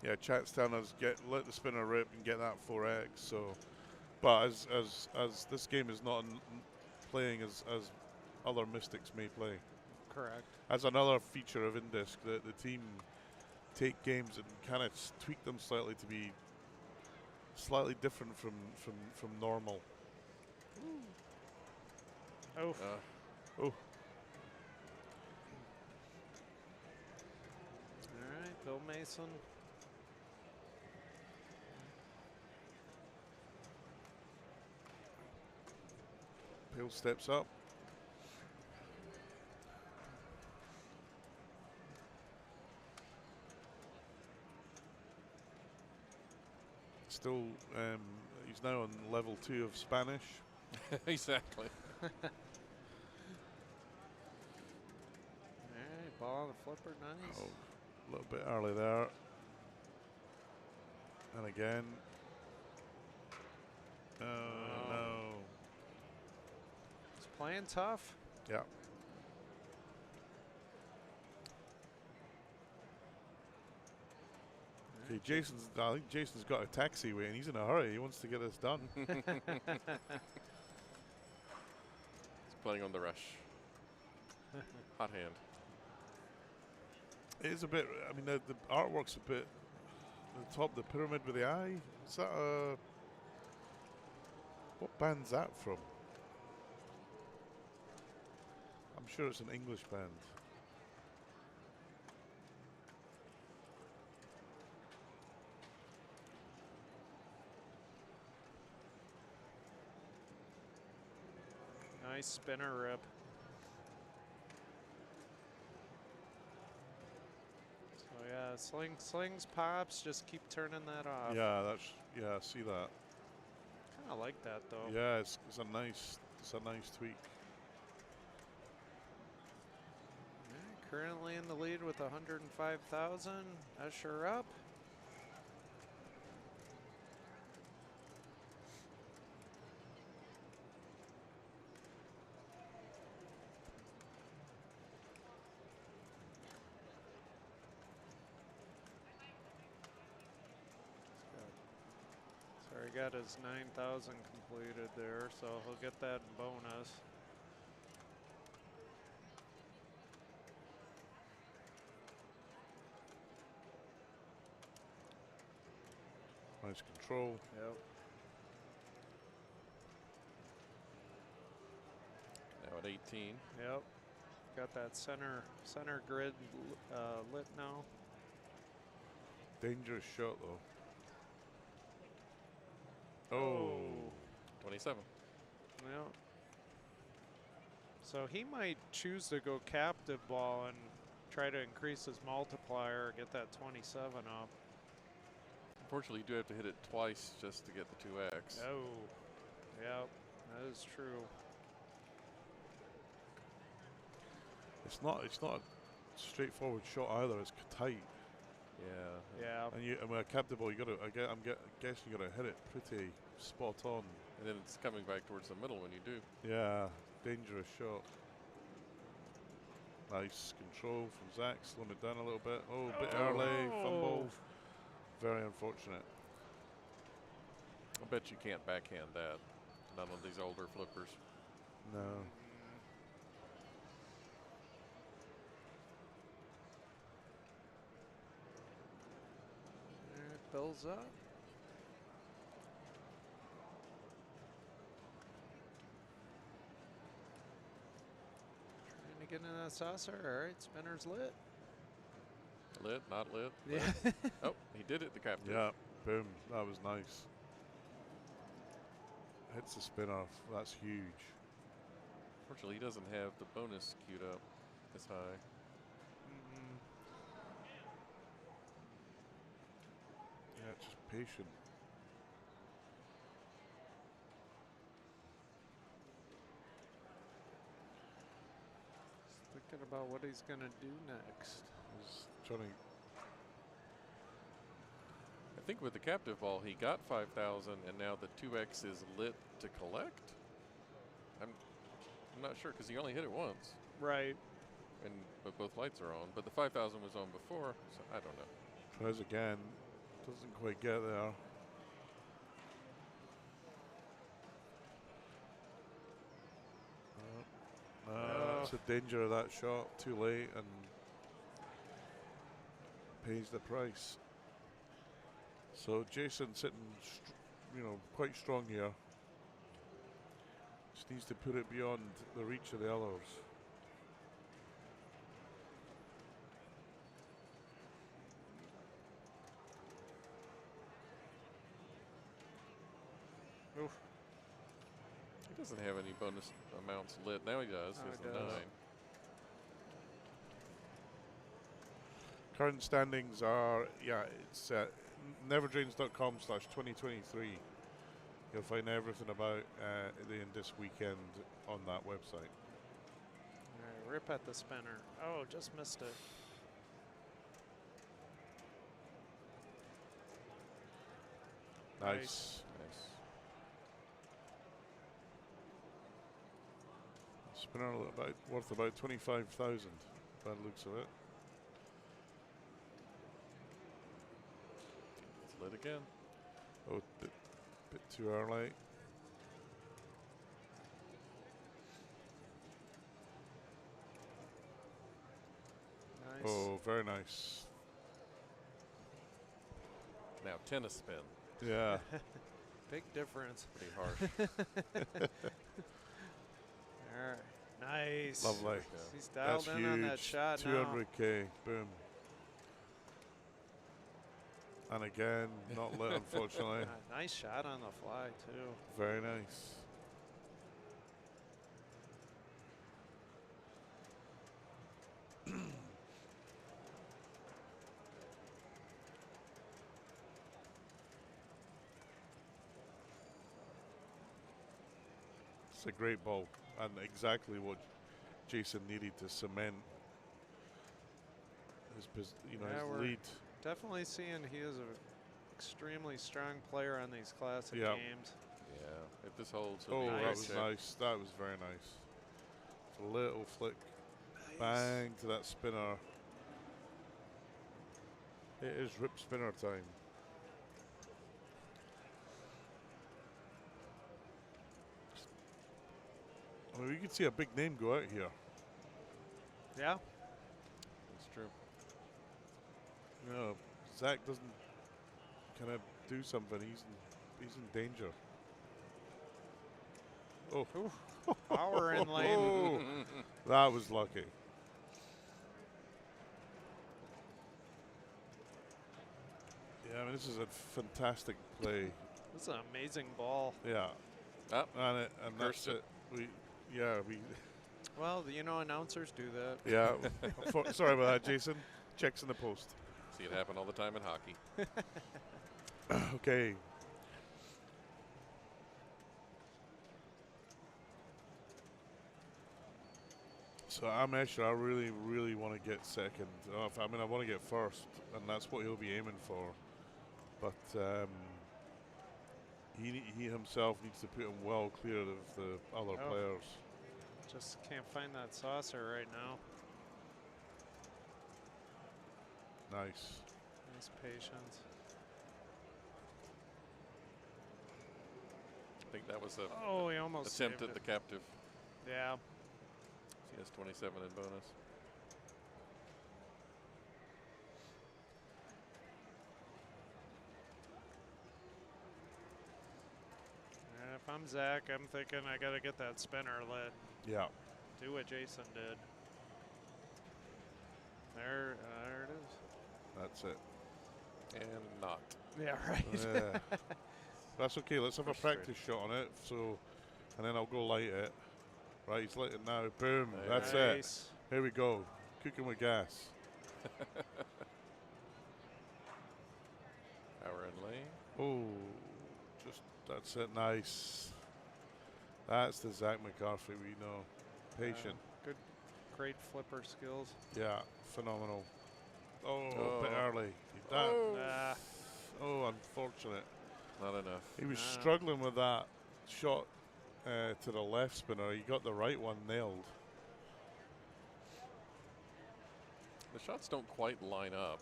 Yeah, chat's telling us let the spinner rip and get that 4x. So, but as this game is not playing as other Mystics may play. Correct. As another feature of INDISC, the team take games and kind of tweak them slightly to be slightly different from normal. Oh. Oh. All right, Bill Mason. Bill steps up. Still, he's now on level 2 of Spanish. Exactly. All right, ball on the flipper, nice. Oh, a little bit early there. And again. No. He's playing tough. Yeah. Okay, I think Jason's got a taxiway and he's in a hurry. He wants to get this done. He's playing on the rush. Hot hand. It is a bit, I mean, the artwork's a bit, the top, the pyramid with the eye. Is that a, what band's that from? I'm sure it's an English band. Nice spinner rip. So yeah, slings, pops, just keep turning that off. Yeah, I see that. Kind of like that though. Yeah, it's a nice tweak. Right, currently in the lead with 105,000. Usher up. got his 9,000 completed there, so he'll get that in bonus. Nice control. Yep. Now at 18. Yep. Got that center grid lit now. Dangerous shot though. Oh. 27. Yep. So he might choose to go captive ball and try to increase his multiplier, get that 27 up. Unfortunately, you do have to hit it twice just to get the 2x. Oh. Yep. That is true. It's not a straightforward shot either. It's tight. Yeah. Yeah. And with a captive ball, you got to. I'm guessing you got to hit it pretty spot on. And then it's coming back towards the middle when you do. Yeah, dangerous shot. Nice control from Zach, slowing it down a little bit. Oh, a bit early, fumble. Very unfortunate. I bet you can't backhand that. None of these older flippers. No. There it builds up. Trying to get in that saucer. All right, spinner's lit. Lit, not lit. Yeah. Oh, he did it, the captain. Yeah, boom. That was nice. Hits the spin off. That's huge. Fortunately, he doesn't have the bonus queued up this high. Yeah, just patient. Just thinking about what he's going to do next. He's trying to. I think with the captive ball, he got 5,000, and now the 2x is lit to collect. I'm not sure because he only hit it once, Right. but both lights are on. But the 5,000 was on before, so I don't know. Tries again. Doesn't quite get there. That's the danger of that shot. Too late and pays the price. So Jason sitting, quite strong here. Just needs to put it beyond the reach of the others. Oof. He doesn't have any bonus amounts lit. Now he does. Now He has he the does. 9. Current standings are, it's neverdrains.com/2023. You'll find everything about the INDISC weekend on that website. All right, rip at the spinner. Oh, just missed it. Nice. Nice. Nice. Spinner worth about 25,000 by the looks of it. It's lit again. Oh, bit too early. Nice. Oh, very nice. Now 10 a spin. Yeah. Big difference. Pretty harsh. All right. Nice. Lovely. He's dialed That's in huge. on that shot now. 200K. Boom. And again, not lit, unfortunately. Nice shot on the fly, too. Very nice. It's a great ball and exactly what Jason needed to cement his, Yeah, his we're lead. Definitely seeing he is an extremely strong player on these classic Yep. games. Yeah. If this holds, he'll Oh, be that Nice. was check. nice. That was very nice. A little flick. Bang to that spinner. It is rip spinner time. Well, you could see a big name go out here. Yeah. That's true. You know, Zach doesn't kind of do something. He's in danger. Oh, Power in lane. oh, that was lucky. Yeah, I mean, this is a fantastic play. This is an amazing ball. Yeah, Ah, and that's cursed it. it. We Well, you know, announcers do that. yeah. Sorry about that, Jason. Checks in the post. See it happen all the time in hockey. Okay. So I'm actually, I really, really want to get second. I mean, I want to get first, and that's what he'll be aiming for. But he himself needs to put him well clear of the other players. Just can't find that saucer right now. Nice. Nice patience. I think that was a Oh, he almost attempt saved at the it. captive. Yeah. He has 27 in bonus. And if I'm Zach, I'm thinking I got to get that spinner lit. Yeah. Do what Jason did. There it is. That's it. And not. Yeah, right. Yeah. That's okay. Let's have a practice shot on it. So, and then I'll go light it. Right, he's lit it now. Boom. That's it. Nice. Here we go. Cooking with gas. Power in lane. Oh, just that's it. Nice. That's the Zach McCarthy we know. Patient. Good, great flipper skills. Yeah, phenomenal. Oh, a Oh. bit early. That, oh, unfortunate. Not enough. He was struggling with that shot to the left spinner. He got the right one nailed. The shots don't quite line up.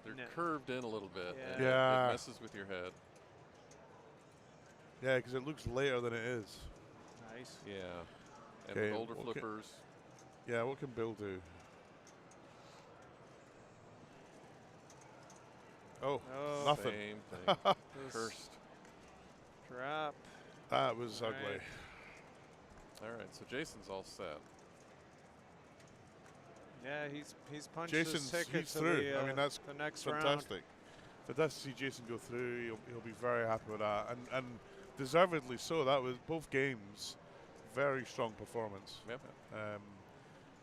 They're No. curved in a little bit. Yeah. And Yeah. It messes with your head. Yeah, because it looks later than it is. Nice. Yeah. And Okay, with older okay. flippers, Yeah, what can Bill do? Oh, Oh, nothing. same thing. this Cursed. drop. That was Right. ugly. All right, so Jason's all set. Yeah, he's punched Jason's his ticket he's to through. the, I mean, that's the next round. fantastic. Fantastic to see Jason go through. He'll be very happy with that, and deservedly so. That was both games, very strong performance. Yep.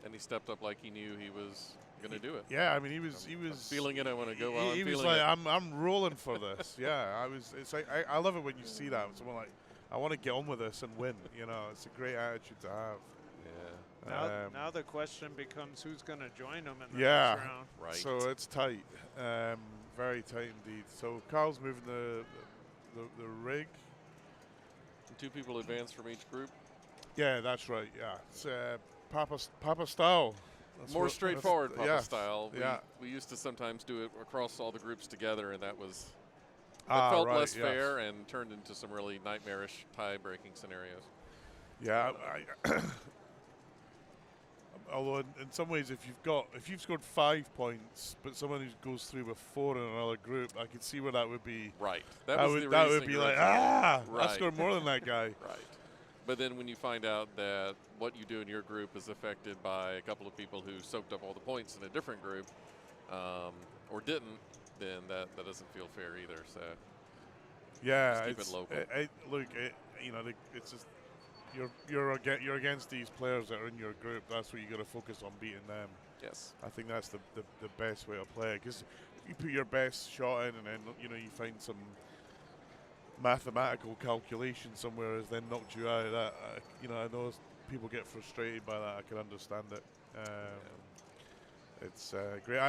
And he stepped up like he knew he was going to do it. Yeah, I mean, he I'm was feeling it. I want to go while he I'm was feeling like, it. I'm rolling for this. Yeah, I was. It's like I love it when you see that. Someone like, I want to get on with this and win. You know, it's a great attitude to have. Yeah. Now the question becomes who's going to join him in the Yeah. next round. Right. So it's tight, very tight indeed. So Carl's moving the rig. And 2 people advance from each group. Yeah, that's right. Yeah, it's Papa style. That's More what- straightforward Papa yeah. style. Yeah. We used to sometimes do it across all the groups together, and that felt right, less yes. fair and turned into some really nightmarish tie-breaking scenarios. Yeah, although in some ways, if you've scored 5 points, but someone who goes through with 4 in another group, I could see where that would be. Right. That would be like, I Right. scored more than that guy. Right. But then when you find out that what you do in your group is affected by a couple of people who soaked up all the points in a different group, or didn't, then that doesn't feel fair either. So Yeah, Just keep it local. It's just you're against these players that are in your group. That's where you got to focus on beating them. yes. I think that's the best way to play it, because you put your best shot in, and then you find some mathematical calculation somewhere has then knocked you out. That I know people get frustrated by that. I can understand it. It's great.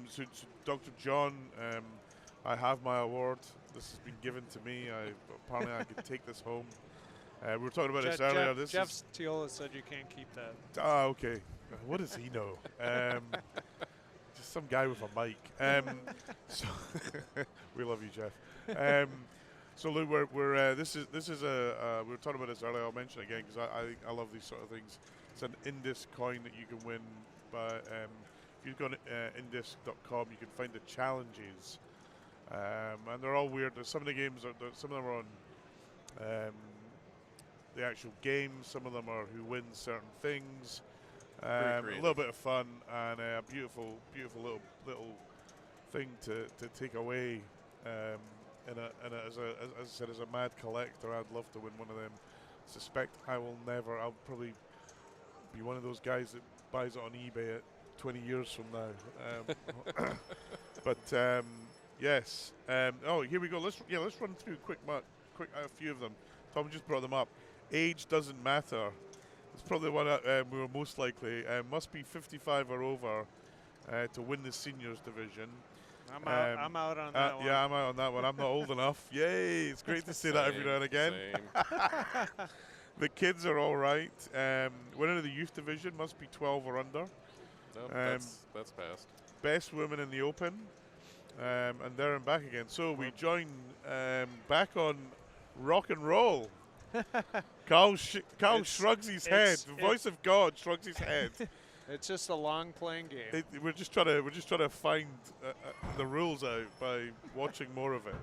So Dr. John, I have my award. This has been given to me. Apparently I can take this home. We were talking about this earlier. Jeff Steele said you can't keep that. Okay. What does he know? Just some guy with a mic. So we love you, Jeff. So Lou, this is a we were talking about this earlier. I'll mention it again because I love these sort of things. It's an INDISC coin that you can win by if you go to INDISC.com, you can find the challenges, and they're all weird. Some of the games some of them are on the actual games. Some of them are who wins certain things. A little bit of fun and a beautiful little thing to take away. As I said, as a mad collector, I'd love to win one of them. Suspect I will never. I'll probably be one of those guys that buys it on eBay at 20 years from now. But yes. Oh, here we go. Let's run through quick a few of them. Tom just brought them up. Age doesn't matter. It's probably the one we were most likely. Must be 55 or over to win the seniors division. I'm out on that one. Yeah, I'm out on that one. I'm not old enough. Yay! It's great to say that every now and again. The kids are all right. Winner of the youth division must be 12 or under. No, that's passed. Best women in the open, and there and back again. So we join back on rock and roll. Carl shrugs his head. The voice of God shrugs his head. It's just a long playing game. We're just trying to find the rules out by watching more of it.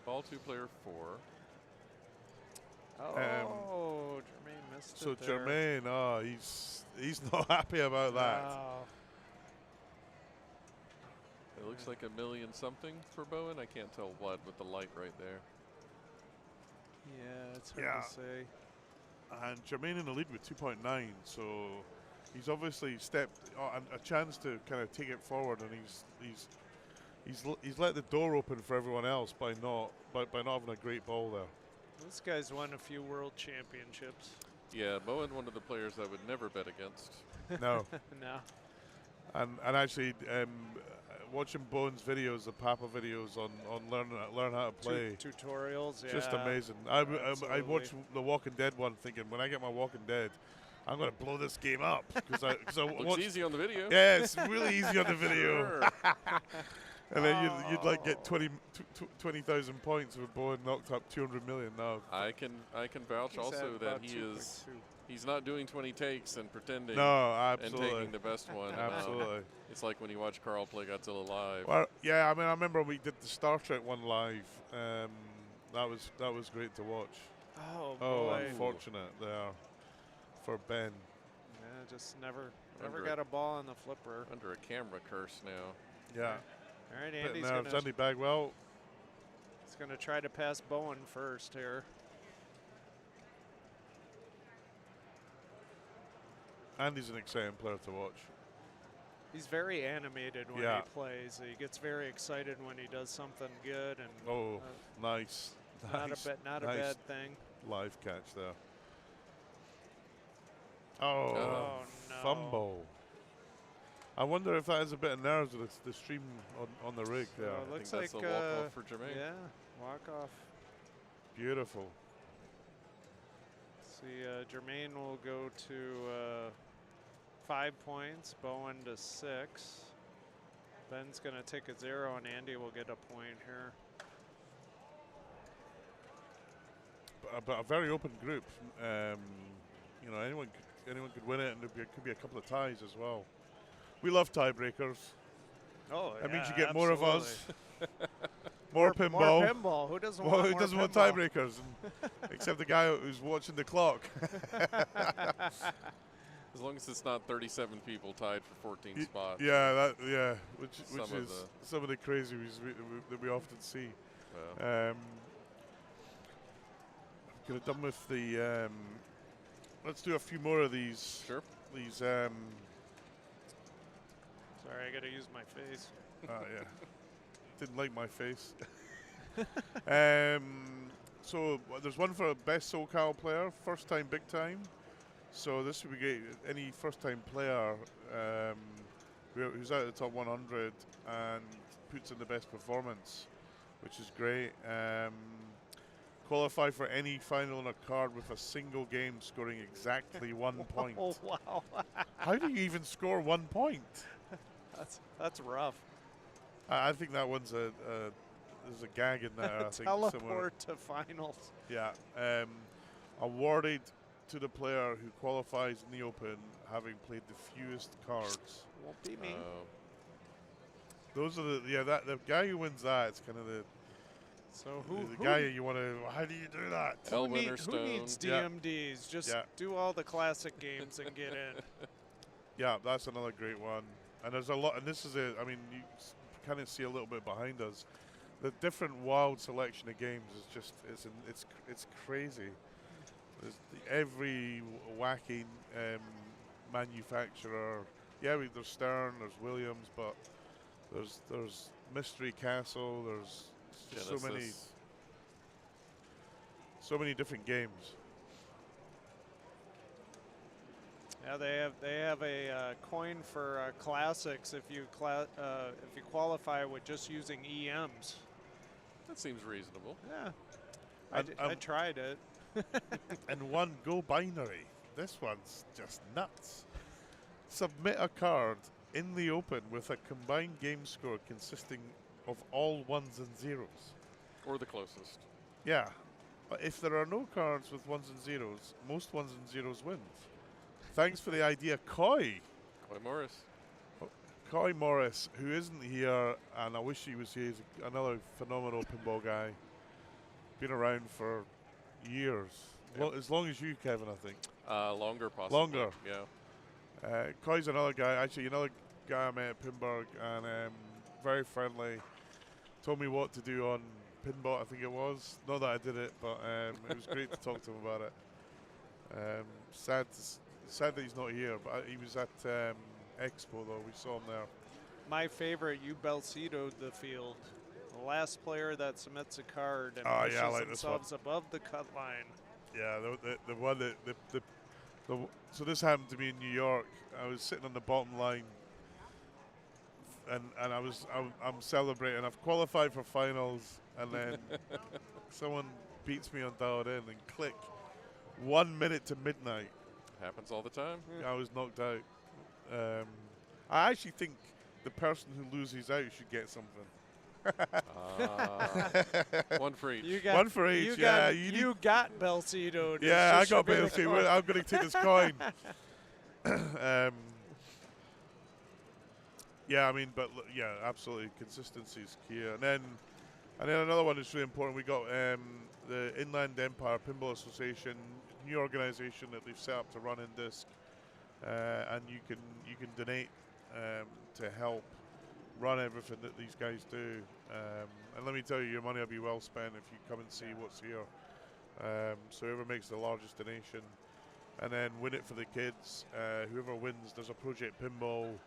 Ball 2, player 4. Oh, Jermaine missed so it there. Jermaine, he's not happy about that. Wow. It looks like a million something for Bowen. I can't tell what with the light right there. Yeah, it's hard to say. And Jermaine in the lead with 2.9, so he's obviously stepped a chance to kind of take it forward, and he's let the door open for everyone else by not having a great ball there. This guy's won a few world championships. Yeah, Bowen, one of the players I would never bet against. No. No. And actually, watching Bowen's videos, the Papa videos on learn how to play. Tutorials, yeah. Just amazing. I watched the Walking Dead one thinking, when I get my Walking Dead, I'm going to blow this game up. Because I looks easy on the video. Yeah, it's really easy on the video. And then you'd like get 20,000 points with Bowen knocked up 200 million now. I can vouch also that he's not doing 20 takes and pretending. No, absolutely. And taking the best one. Absolutely. It's like when you watch Carl play Godzilla live. Well, yeah, I mean, I remember we did the Star Trek one live. That was great to watch. Oh boy. Unfortunate there for Ben. Yeah, just never got a ball on the flipper. Under a camera curse now. Yeah. All right, Andy Bagwell. He's going to try to pass Bowen first here. Andy's an exciting player to watch. He's very animated when he plays. He gets very excited when he does something good. And nice. Not a bad thing. Live catch there. No. Fumble. I wonder if that has a bit of nerves with the stream on the rig there. It looks I think like that's a walk-off for Jermaine. Yeah, walk-off. Beautiful. See, Jermaine will go to 5 points, Bowen to 6. Ben's going to take a 0, and Andy will get a point here. But a very open group. Anyone could win it, and it could be a couple of ties as well. We love tiebreakers. Oh, that means you get more of us. More pinball. More pinball. Who doesn't want more Who doesn't want pinball? tiebreakers? Except the guy who's watching the clock. As long as it's not 37 people tied for 14 spots. Yeah, which is some of the crazies that we often see. Could have done with the. Let's do a few more of these. Sure. These. Sorry, I got to use my face. Yeah. Didn't like my face. So there's one for best SoCal player, first time, big time. So this would be great. Any first time player who's out of the top 100 and puts in the best performance, which is great. Qualify for any final on a card with a single game scoring exactly 1 point. Oh, wow. How do you even score 1 point? That's rough. I think that one's there's a gag in there. I think somewhere. Teleport to finals. Yeah. Awarded to the player who qualifies in the Open having played the fewest cards. Won't be me. Those are the guy who wins that. It's kind of the guy you want to. How do you do that? Who needs DMDs? Just do all the classic games and get in. Yeah, that's another great one. And there's a lot. And this is I mean, you kind of see a little bit behind us. The different wild selection of games is just it's crazy. There's every wacky manufacturer. Yeah, there's Stern, there's Williams, but there's Mystery Castle. There's so many different games. Yeah, they have a coin for classics if you qualify with just using EMs. That seems reasonable. Yeah, I tried it. And one Go Binary. This one's just nuts. Submit a card in the Open with a combined game score consisting of all ones and zeros. Or the closest. Yeah. But if there are no cards with ones and zeros, most ones and zeros wins. Thanks for the idea, Coy. Coy Morris. Coy Morris, who isn't here, and I wish he was here. He's another phenomenal pinball guy. Been around for years. Yep. As long as you, Kevin, I think. Longer, possibly. Longer. Yeah. Coy's another guy. Actually, another guy I met at Pinburg, and very friendly. Told me what to do on Pinball, I think it was. Not that I did it, but it was great to talk to him about it. Sad that he's not here, but he was at Expo, though. We saw him there. My favorite, you Belcedo'd the field. The last player that submits a card and pushes themselves above the cut line. Yeah, the one that so this happened to me in New York. I was sitting on the bottom line, and I'm celebrating. I've qualified for finals, and then someone beats me on dialed in, and click, 1 minute to midnight. Happens all the time. I was knocked out. I actually think the person who loses out should get something. One for each. One for each. You got Belcedo. Yeah, I got Belcedo. I'm going to take this coin. Yeah, I mean, but yeah, absolutely, consistency is key. And then another one that's really important. We got the Inland Empire Pinball Association, new organization that they've set up to run INDISC, and you can donate to help run everything that these guys do. And let me tell you, your money will be well spent if you come and see what's here. So whoever makes the largest donation, and then win it for the kids. Whoever wins, there's a Project Pinball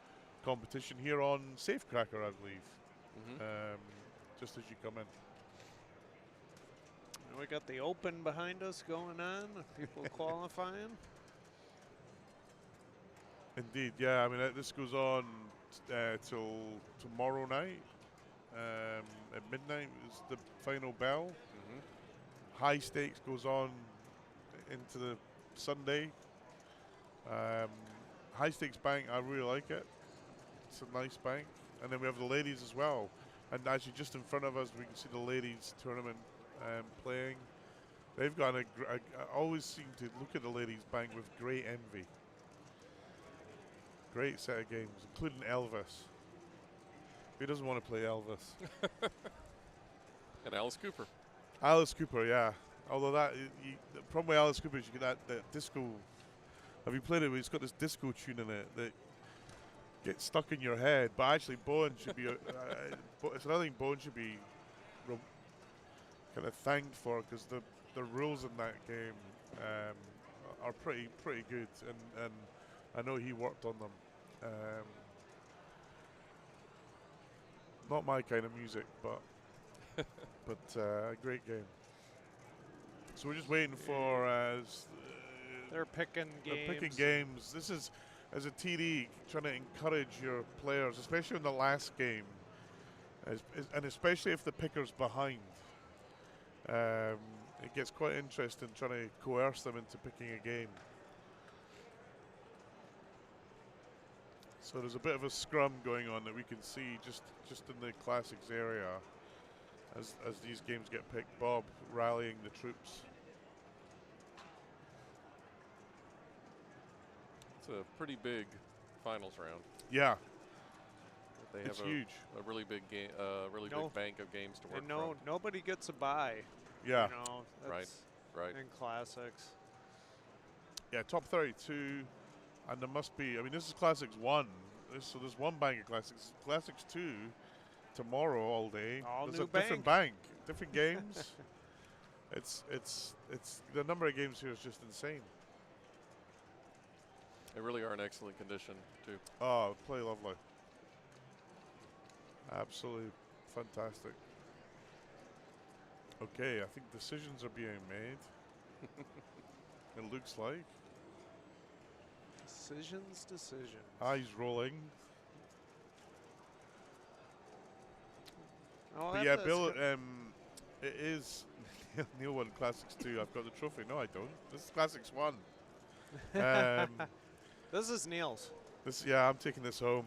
competition here on Safecracker, I believe. Just as you come in. We got the Open behind us going on. People qualifying. Indeed, yeah. I mean, this goes on till tomorrow night. At midnight is the final bell. High stakes goes on into the Sunday. High stakes bank, I really like it. It's a nice bank. And then we have the ladies as well. And actually just in front of us, we can see the ladies tournament playing. They've got I always seem to look at the ladies bank with great envy. Great set of games, including Elvis. Who doesn't want to play Elvis? And Alice Cooper. Alice Cooper, yeah. Although the problem with Alice Cooper is you get that disco. Have you played it? It's got this disco tune in it that gets stuck in your head. But actually, Bowen should be. It's another thing Bowen should be kind of thanked for, because the rules in that game are pretty good, and I know he worked on them. Not my kind of music, but a great game. So we're just waiting for. They're picking games. They're picking games. This is, as a TD, trying to encourage your players, especially in the last game, and especially if the picker's behind. It gets quite interesting trying to coerce them into picking a game. So there's a bit of a scrum going on that we can see just in the classics area. as these games get picked. Bob rallying the troops. It's a pretty big finals round. Yeah, They it's have huge. a really big game, really No. big bank of games to work And no, from. nobody gets a bye. Yeah, You know, Right. that's Right. in classics. yeah. Top 32, and there must be. I mean, this is Classics 1. So there's one bank of Classics. Classics 2 tomorrow all day. All there's new a different bank, different games. It's the number of games here is just insane. They really are in excellent condition too. Oh, play lovely. Absolutely fantastic. Okay, I think decisions are being made. It looks like. Decisions. Eyes rolling. Oh, But yeah, that's Bill, good. it is Neil won Classics 2. I've got the trophy. No, I don't. This is Classics 1. This is Neil's. Yeah, I'm taking this home.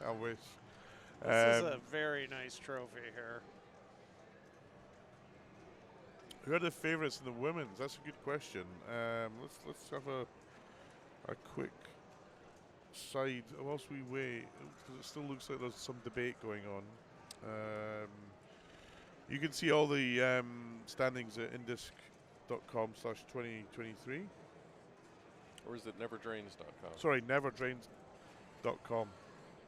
I wish. This is a very nice trophy here. Who are the favourites in the women's? That's a good question. Let's have a quick side whilst we wait, because it still looks like there's some debate going on. You can see all the standings at indisc.com/2023. Or is it neverdrains.com? Sorry, neverdrains.com.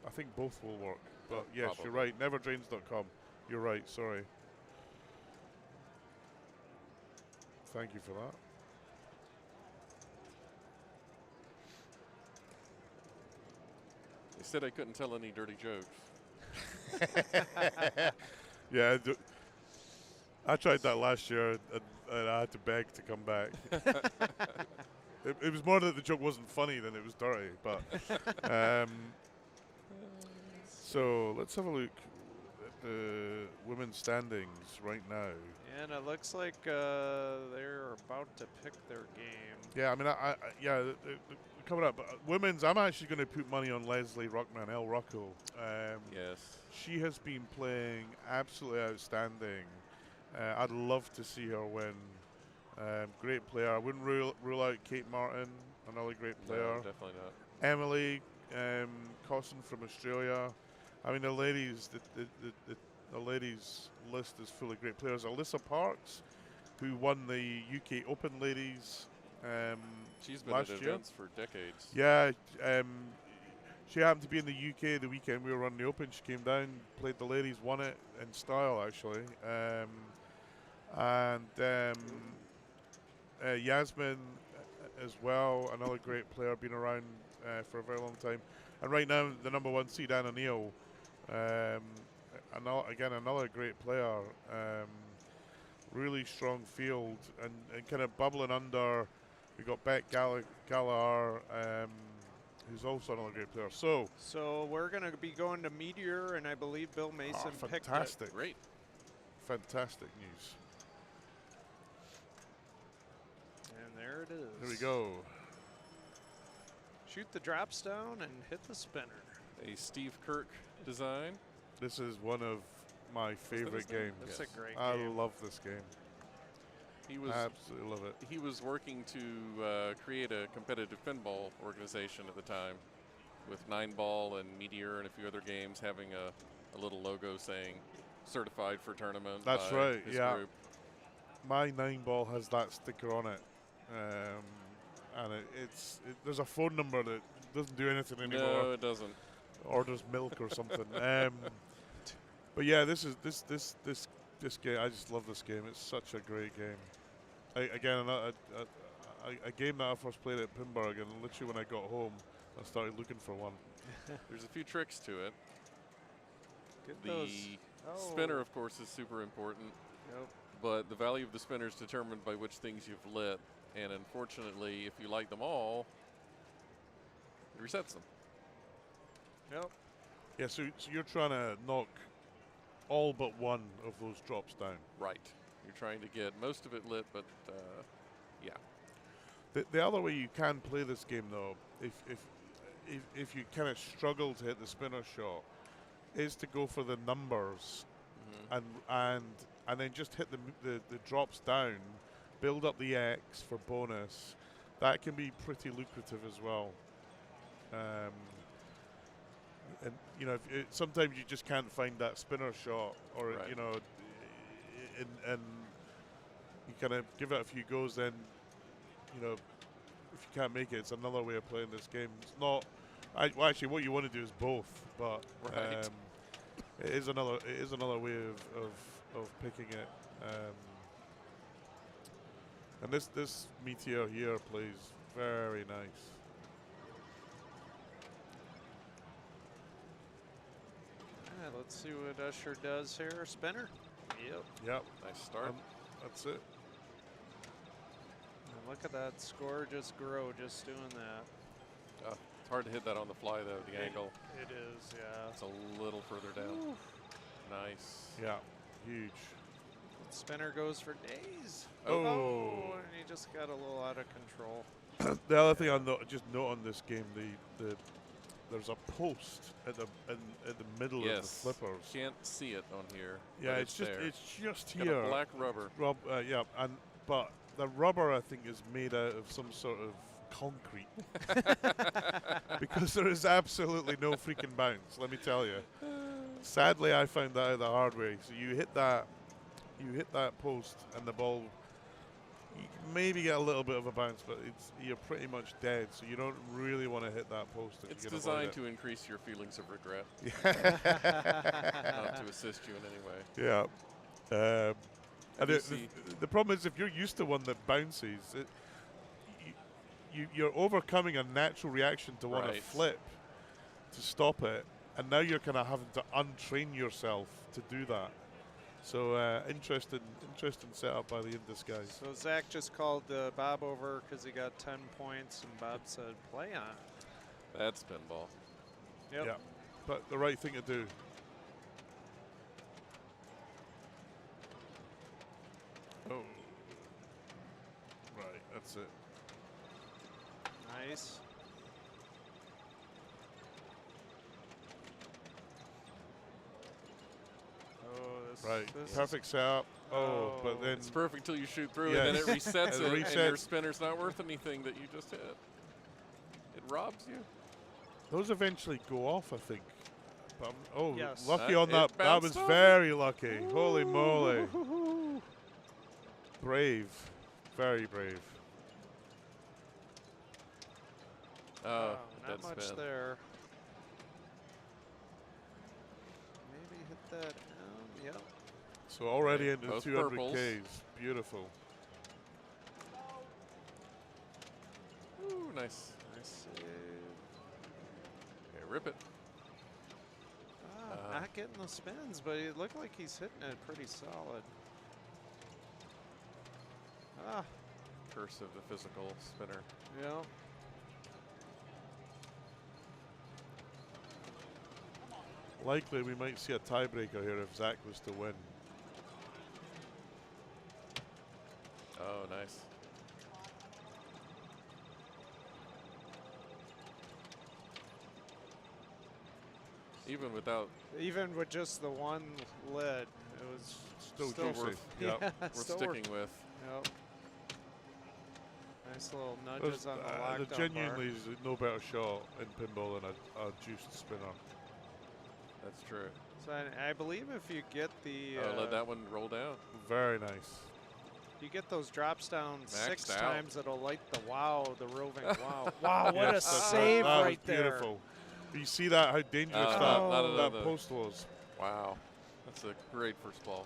I think both will work. But yes, Probably. you're right. Neverdrains.com. You're right. Sorry. Thank you for that. They said I couldn't tell any dirty jokes. Yeah, I tried that last year, and I had to beg to come back. It was more that the joke wasn't funny than it was dirty. But so let's have a look at the women's standings right now. And it looks like they're about to pick their game. Yeah, I mean, they're coming up. Women's, I'm actually going to put money on Leslie Rockman, El Rocco. Yes. She has been playing absolutely outstanding. I'd love to see her win. Great player. I wouldn't rule out Kate Martin, another great player. No, definitely not. Emily Cosson from Australia. I mean, the ladies list is full of great players. Alyssa Parks, who won the UK Open Ladies She's been last at year. events for decades. Yeah, she happened to be in the UK the weekend we were running the Open. She came down, played the ladies, won it in style actually. Yasmin as well, another great player, been around for a very long time. And right now, the number 1 seed, Anna Neal, another great player. Really strong field and kind of bubbling under. We got Beck Gallagher, who's also another great player. So we're going to be going to Meteor, and I believe Bill Mason picked it. fantastic. Great. Fantastic news. And there it is. Here we go. Shoot the drops down and hit the spinner. A Steve Kirk design. This is one of my favorite name? games. That's Yes. a great I game. love this game. He was Absolutely love it. he was working to create a competitive pinball organization at the time, with 9-Ball and Meteor and a few other games having a little logo saying "certified for tournament." That's by right, his yeah. group. My 9-ball has that sticker on it. And there's a phone number that doesn't do anything No, anymore. it doesn't. Orders milk or something. But yeah, this game. I just love this game. It's such a great game. A game that I first played at Pinball, and literally when I got home, I started looking for one. There's a few tricks to it. Get The those. spinner, of course, is super important, Yep. but the value of the spinner is determined by which things you've lit. And unfortunately, if you light them all, it resets them. Yep. Yeah, so you're trying to knock all but one of those drops down. Right. You're trying to get most of it lit, but yeah. The other way you can play this game, though, if you kind of struggle to hit the spinner shot, is to go for the numbers and then just hit the drops down, build up the X for bonus. That can be pretty lucrative as well. And you know, sometimes you just can't find that spinner shot, or Right. you know, and you kind of give it a few goes. Then, you know, if you can't make it, it's another way of playing this game. It's not. Well, actually, what you want to do is both, but Right. it is another way of picking it. And this Meteor here plays very nice. Let's see what Usher does here. Spinner. Yep. Yep, Nice start. that's it. And look at that score just grow just doing that. It's hard to hit that on the fly, though. The angle. It is, yeah. It's a little further down. Nice. Yeah, huge. Spinner goes for days. Oh. And he just got a little out of control. The other thing just note on this game, there's a post at the middle of the Yes. flippers. Can't see it on here. Yeah, but it's there. just Got here. a black rubber. Yeah, but the rubber I think is made out of some sort of concrete because there is absolutely no freaking bounce. Let me tell you. Sadly, I found that out the hard way. So you hit that post and the ball. You maybe get a little bit of a bounce, but you're pretty much dead. So you don't really want to hit that post. If It's you can designed avoid to increase your feelings of regret, it. not to assist you in any way. Yeah. And You the see- problem is if you're used to one that bounces, you're overcoming a natural reaction to want to Right. flip to stop it, and now you're kind of having to untrain yourself to do that. So interesting setup by the INDISC guys. So Zach just called Bob over because he got 10 points, and Bob said, play on. That's pinball. Yep. Yeah, but the right thing to do. Oh, right, that's it. Nice. Oh, Right, this perfect setup. Oh, but then It's perfect till you shoot through, Yes. and then it resets It it, and your resets. spinner's not worth anything that you just hit. It robs you. those eventually go off, I think. But Yes. lucky That- on it that. That was bounced off. very lucky. Holy moly. Brave. Very brave. Oh, not dead much spin. there. Maybe hit that. Yep. So already Okay, into the both 200Ks. Beautiful. Ooh, nice. Nice save. Okay, rip it. Not getting the spins, but it looked like he's hitting it pretty solid. Curse of the physical spinner. Yeah. Likely we might see a tiebreaker here if Zach was to win. Oh, nice. Even with just the one lid, it was Still juicy. worth- Yep. Worth still sticking with. Yep. Nice little There's, nudges on the there lockdown genuinely is no better shot in pinball than a juiced spinner. That's true. bar. So I believe if you get the Let that one roll down. Very nice. you get those drops down six out. times, it'll light the roving wow. Wow, what Yes, a that's save that was right there. beautiful. You see that, how dangerous no, that no. post was. Wow. That's a great first ball.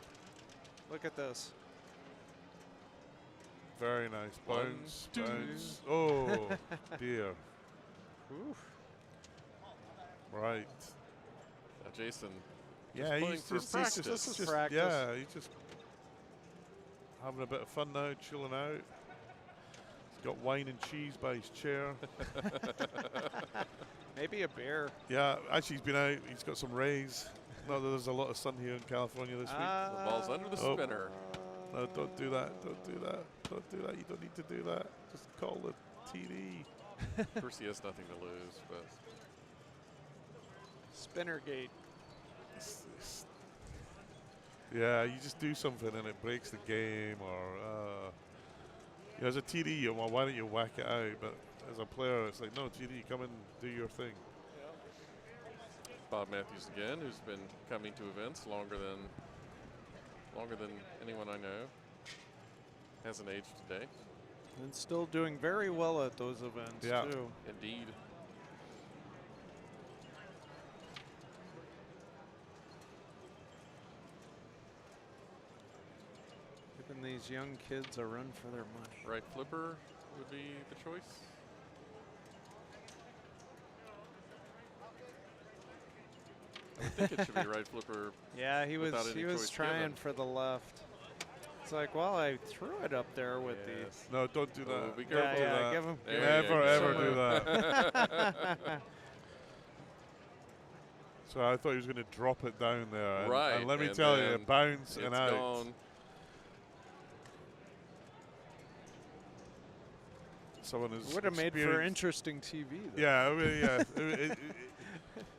Look at this. Very nice. One, Bounce, two. bounce. Oh, dear. Oof. Right. Now, Jason. Yeah, playing he's for just, practice. This is just practice. yeah, he's just having a bit of fun now, chilling out. He's got wine and cheese by his chair. Maybe a beer. Yeah, actually he's been out. He's got some rays. Not that there's a lot of sun here in California this week. The ball's under the Oh. spinner. No, don't do that. Don't do that. Don't do that. You don't need to do that. Just call the TD. Of course, he has nothing to lose, but Spinner gate. Yeah, you just do something and it breaks the game, or as a TD, well, why don't you whack it out? But as a player, it's like, no, TD, come and do your thing. Bob Matthews again, who's been coming to events longer than anyone I know. Hasn't aged today. And still doing very well at those events, too. Indeed. Giving these young kids a run for their money. Right flipper would be the choice. I would think it should be right flipper. Yeah, he was without any choice trying given. for the left. It's like, well, I threw it up there with Yes. No, don't do Oh, that. be Don't careful. do that. give him. There Never, you ever go. do that. So I thought he was going to drop it down there. And, Right, and let me and tell you, then bounce and It's out. gone. Someone is Would have made for experienced- interesting TV, though. Yeah, I mean, yeah.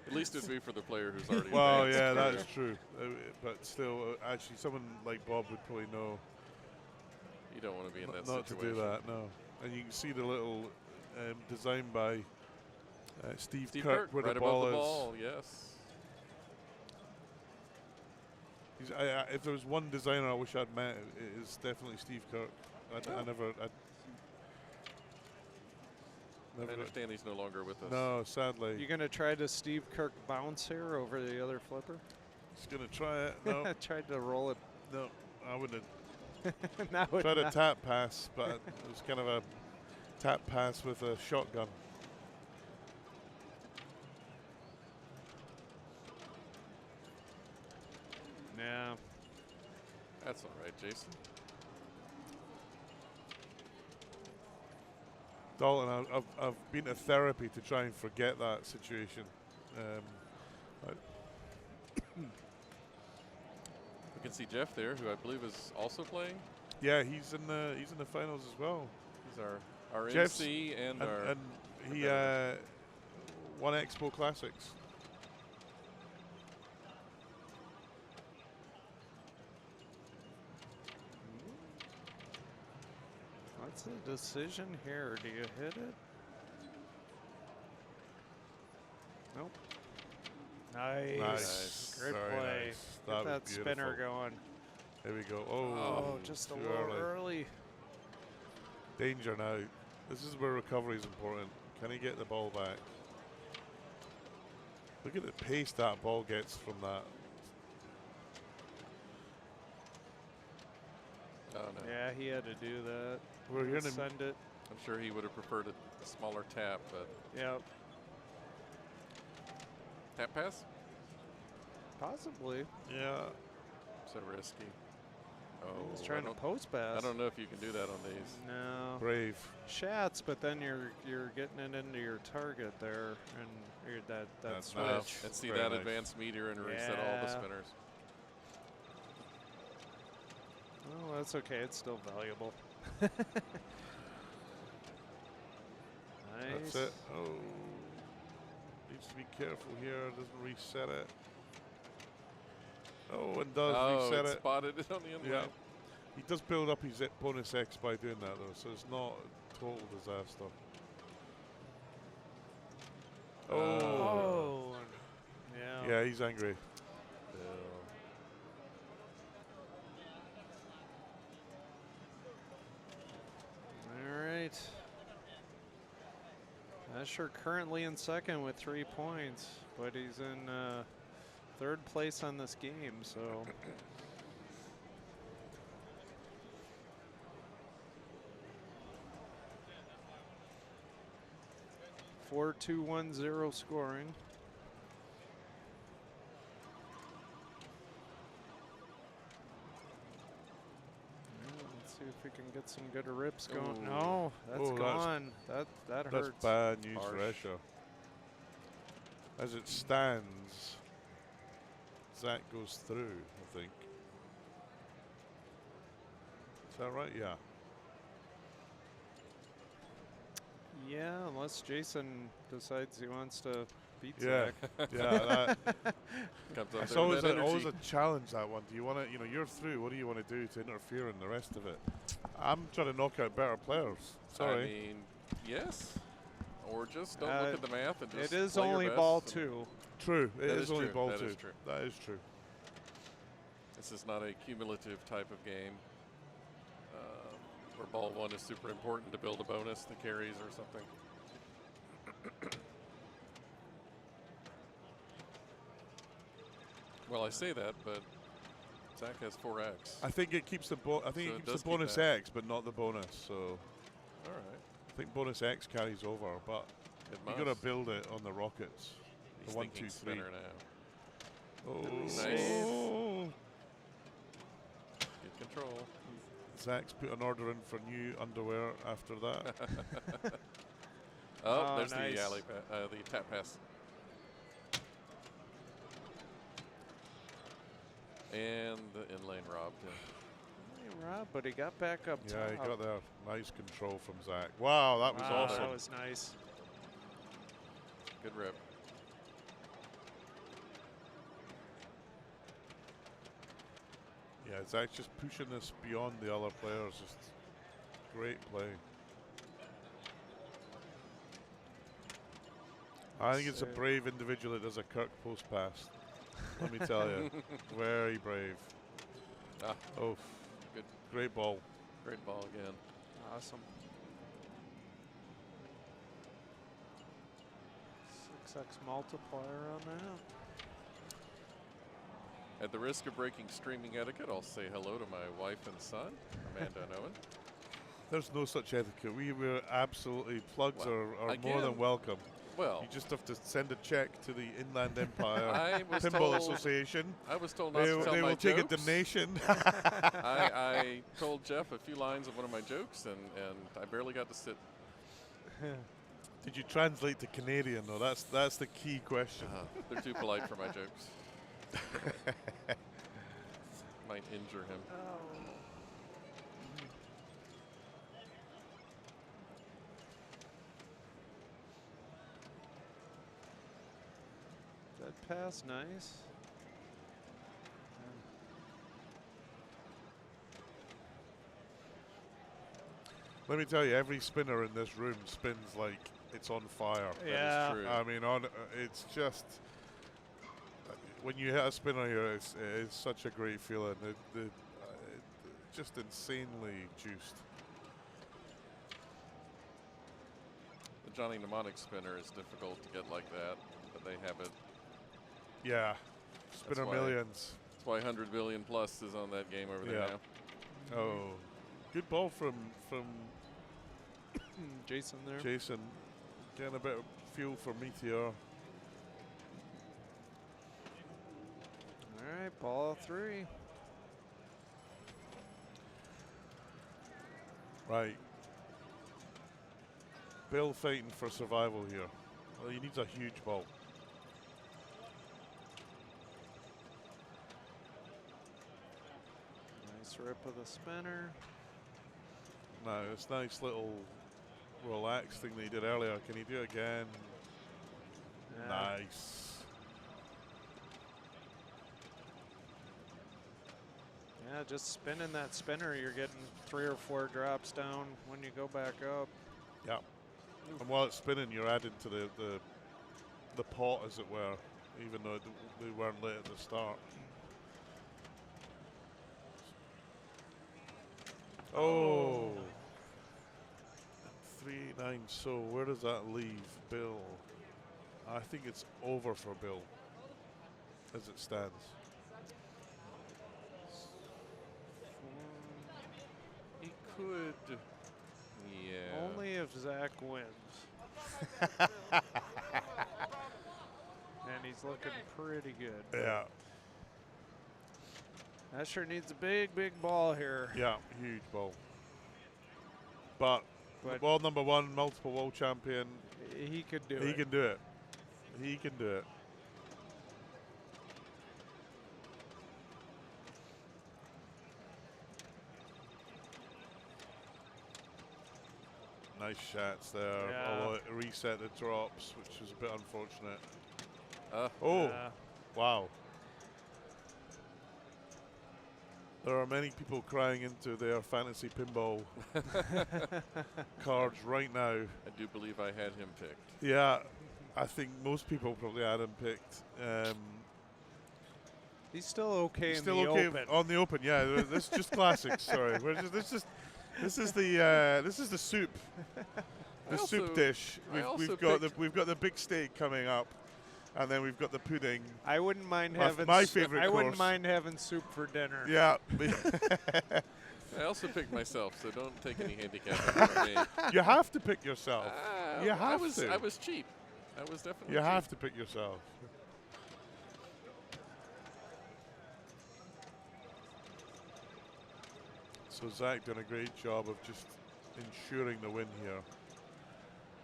At least it'd be for the player who's already Well, advanced. yeah, that's true. But still, actually, someone like Bob would probably know You don't want to be in that not to situation. do that, no. And you can see the little design by Steve Kirk where right the above ball the is. ball, yes. If there was one designer I wish I'd met, it is definitely Steve Kirk. I never I understand he's no longer with us. No, sadly. You going to try to Steve Kirk bounce here over the other flipper? Just going to try it. No, Tried to roll it. no, I wouldn't have. That would Tried a not- tap pass, but it was kind of a tap pass with a shotgun. Yeah. That's all right, Jason. Dalton, I've been to therapy to try and forget that situation. We can see Jeff there, who I believe is also playing. Yeah, he's in the finals as well. He's our Jeff's- MC and And, our. and he won Expo Classics. What's the decision here? Do you hit it? Nope. Nice. Nice. Great Very play. nice. Get That that was spinner beautiful. going. There we go. Oh, Oh, just a too little early. early. Danger now. This is where recovery is important. Can he get the ball back? Look at the pace that ball gets from that. Oh, no. Yeah, he had to do that. We're hearing him. Send it. I'm sure he would have preferred a smaller tap, but Yep. tap pass? Possibly. Yeah. So risky. Oh, He's trying to post pass. I don't know if you can do that on these. No. Brave. Shots, but then you're getting it into your target there, and that That's switch. nice. Let's see Very that nice. advanced meteor and reset all the Yeah. spinners. Oh, that's okay. It's still valuable. Nice. That's it. Oh. Needs to be careful here. Doesn't reset it. Oh, and does Oh, reset it it. spotted it on the inline. Yeah. He does build up his bonus X by doing that, though, so it's not a total disaster. Oh. Oh. Yeah. Yeah, he's angry. All right. Escher currently in second with 3 points, but he's in third place on this game, so. 4-2-1-0 scoring. Let's see if we can get some good rips going. Ooh. No, that's Oh, that's- gone. That That's hurts. bad news for Harsh. Escher. As it stands, Zach goes through, I think. Is that right? Yeah. Yeah, unless Jason decides he wants to Beat Yeah, Zach. yeah. Comes up It's there with always that always energy. a challenge, that one. Do you want to, you're through. What do you want to do to interfere in the rest of it? I'm trying to knock out better players. Sorry. I mean, yes. Or just don't look at the math and just It is play your only best ball and- 2. True. It That is is only true. ball That 2. is true. That is true. This is not a cumulative type of game where ball 1 is super important to build a bonus that carries or something. Well, I say that, but Zach has 4x. I think it keeps the So it it keeps does the keep bonus that. X, but not the bonus. So All right. I think bonus X carries over, but It you must. got to build it on the rockets. He's The 1, thinking 2, 3. spinner now. Oh, Nice. Good control. Zach's put an order in for new underwear after that. Oh, Oh, there's nice. the alley, the tap pass. And the inlane robbed him. Hey, Rob, but he got back up Yeah, he top. got there. Nice control from Zach. Wow, that was Wow, awesome. That was nice. Good rip. Yeah, Zach's just pushing this beyond the other players. Just great play. I think it's a Save. brave individual that does a Kirk post pass. Let me tell you, very brave. Ah, Oh, good. great ball. Great ball again. Awesome. 6x multiplier on that. At the risk of breaking streaming etiquette, I'll say hello to my wife and son, Amanda and Owen. There's no such etiquette. We were absolutely, plugs Well, are more again, than welcome. Well, You just have to send a check to the Inland Empire I was Pinball told, Association. I was told not They, to tell they my will take a jokes. donation. I told Jeff a few lines of one of my jokes, and I barely got to sit. Did you translate to Canadian though? That's the key question. They're too polite for my jokes. Might injure him. That pass, nice. Let me tell you, every spinner in this room spins like it's on fire. Yeah. True. I mean, it's just when you hit a spinner here, it's such a great feeling. Just insanely juiced. The Johnny Mnemonic spinner is difficult to get like that, but they have it. Yeah, spinner why- millions. That's why 100 billion plus is on that game over there Yeah. now. Oh, good ball from Jason there. Jason. Getting a bit of fuel for Meteor. All right, ball 3. Right. Bill fighting for survival here. Well, he needs a huge ball. Nice rip of the spinner. No, it's nice little relax thing that he did earlier. Can he do it again? Yeah. Nice. Yeah, just spinning that spinner, you're getting 3 or 4 drops down when you go back up. Yeah. And while it's spinning, you're adding to the pot, as it were, even though they weren't lit at the start. Oh. 3-9. So where does that leave Bill? I think it's over for Bill, as it stands. He could. Yeah. Only if Zach wins. And he's looking pretty good. Yeah. That sure needs a big, big ball here. Yeah, huge ball. But world number 1, multiple world champion. He could do He it. can do it. He can do it. Nice shots there. Yeah. Although it reset the drops, which was a bit unfortunate. Oh, wow. There are many people crying into their fantasy pinball cards right now. I do believe I had him picked. Yeah, I think most people probably had him picked. He's still okay He's in still the okay open. on the open. Yeah, this is just classics. Sorry, this is the soup, the soup dish. We've got the big steak coming up, and then we've got the pudding. I wouldn't mind My- having my favorite I wouldn't course. mind having soup for dinner. Yeah, I also picked myself, so don't take any handicap from me. you have to pick yourself. You I have was to. I was cheap. I was definitely You cheap. have to pick yourself. So Zach done a great job of just ensuring the win here.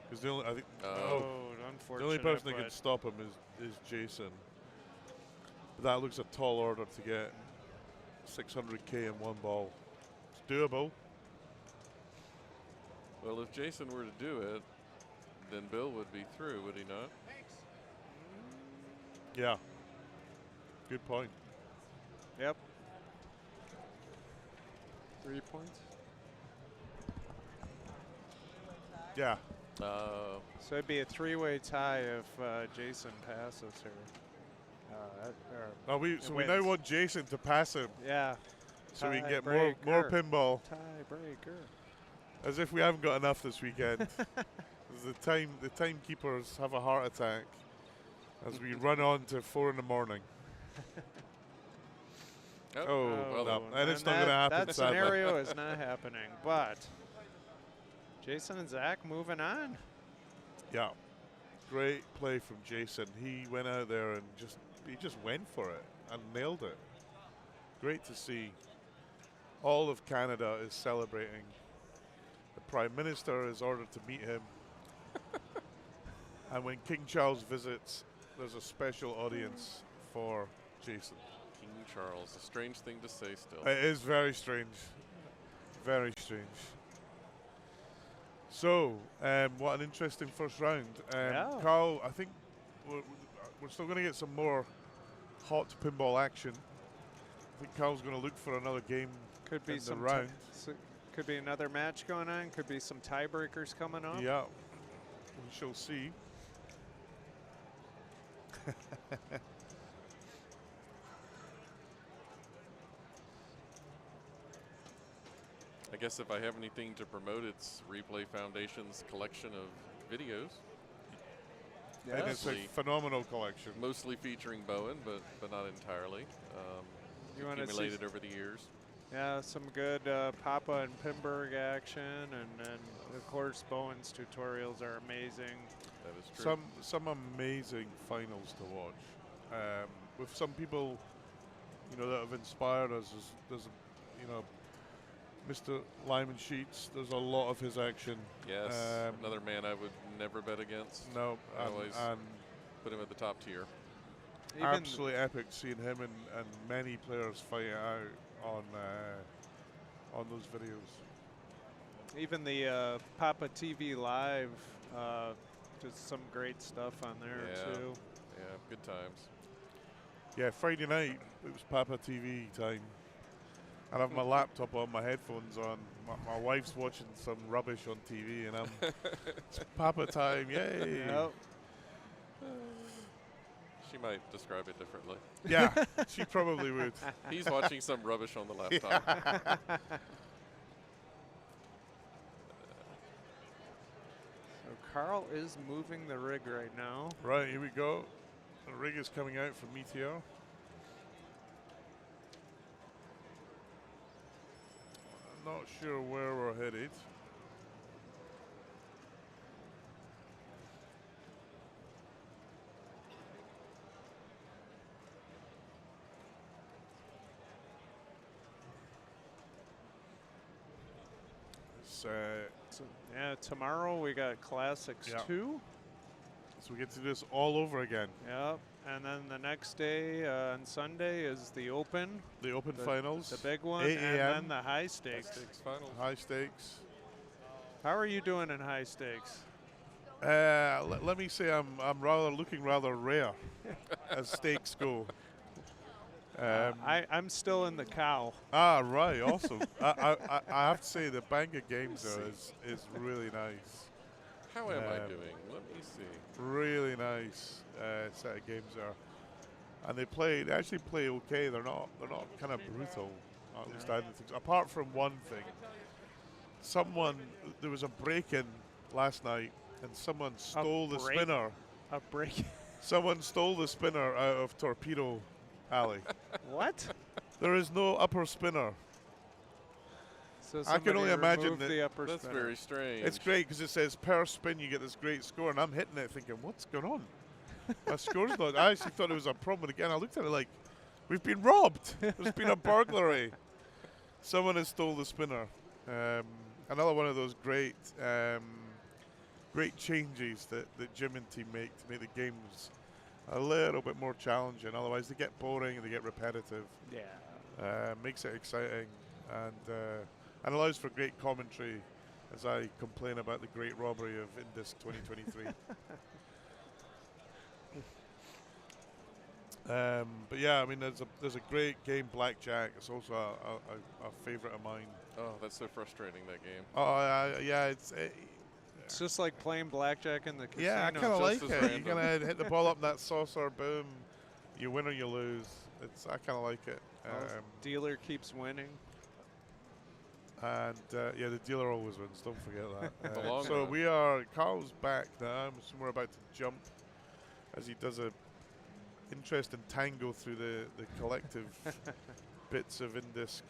Because the only, I think, Oh, the unfortunate. only person that but can stop him is Jason. But that looks a tall order to get 600k in one ball. It's doable. Well, if Jason were to do it, then Bill would be through, would he not? Yeah. Good point. Yep. 3 points. Yeah. So it'd be a 3-way tie if Jason passes here. So we now wins. want Jason to pass him Yeah. so we can get more Tiebreaker. pinball. Tiebreaker. As if we haven't got enough this weekend. the timekeepers have a heart attack as we run on to 4 in the morning. well, no. And it's not going to happen, That sadly. scenario is not happening. But Jason and Zach moving on. Yeah. Great play from Jason. He went out there and he just went for it and nailed it. Great to see. All of Canada is celebrating. The Prime Minister is ordered to meet him. And when King Charles visits, there's a special audience for Jason. King Charles, a strange thing to say still. It is very strange. Very strange. So, what an interesting first round. Yeah. Carl, I think we're still going to get some more hot pinball action. I think Carl's going to look for another game Could be in the some round. could be another match going on. Could be some tiebreakers coming up. Yeah, we shall see. I guess if I have anything to promote, it's Replay Foundation's collection of videos. And it's a Mostly- phenomenal collection. Mostly featuring Bowen, but not entirely. You wanna see Accumulated over the years. Yeah, some good Papa and Pimberg action, and of course Bowen's tutorials are amazing. That is true. Some amazing finals to watch. With some people, that have inspired us. There's Mr. Lyman Sheets. There's a lot of his action. Yes, another man I would never bet against. No, I always and put him at the top tier. Even absolutely epic seeing him and many players fight it out on those videos. even the Papa TV Live, just some great stuff on there Yeah. too. Yeah, good times. Yeah, Friday night it was Papa TV time. I have my laptop on, my headphones on. My wife's watching some rubbish on TV, and it's Papa time, yay! Yep. She might describe it differently. Yeah, she probably would. He's watching some rubbish on the laptop. So Carl is moving the rig right now. Right, here we go. The rig is coming out from Meteor. I'm not sure where we're headed. So, yeah, tomorrow we got Classics Yeah. 2. So we get to do this all over again. Yep. And then the next day on Sunday is the Open, The Open Finals. the big one, 8 and a.m. then the high stakes. Stakes finals. High stakes. How are you doing in high stakes? Let me say I'm looking rather rare as stakes go. I'm still in the cow. Right, awesome. I have to say the bank of games though is really nice. How am I doing? Let me see. Really nice set of games there, and they actually play okay. They're not kind of brutal. At least I didn't think so. Apart from one thing, there was a break-in last night, and someone stole the spinner. A break. Someone stole the spinner out of Torpedo Alley. What? There is no upper spinner. So I can only imagine removed the upper That's spinner. very strange. It's great because it says per spin you get this great score, and I'm hitting it thinking, what's going on? My score's not. I actually thought it was a problem. Again, I looked at it like, we've been robbed. There's been a burglary. Someone has stole the spinner. Another one of those great changes that Jim and team make to make the games a little bit more challenging. Otherwise, they get boring and they get repetitive. Yeah. Makes it exciting and allows for great commentary as I complain about the great robbery of INDISC 2023. But yeah, I mean, there's a great game, Blackjack. It's also a favorite of mine. Oh, that's so frustrating, that game. Oh, yeah, it's just like playing blackjack in the casino. yeah, I kind of like as it. random. You kind of hit the ball up in that saucer, boom, you win or you lose. I kind of like it. Dealer keeps winning. And yeah, the dealer always wins. Don't forget that. The long so run. Carl's back now. We're about to jump as he does a interesting tango through the collective bits of INDISC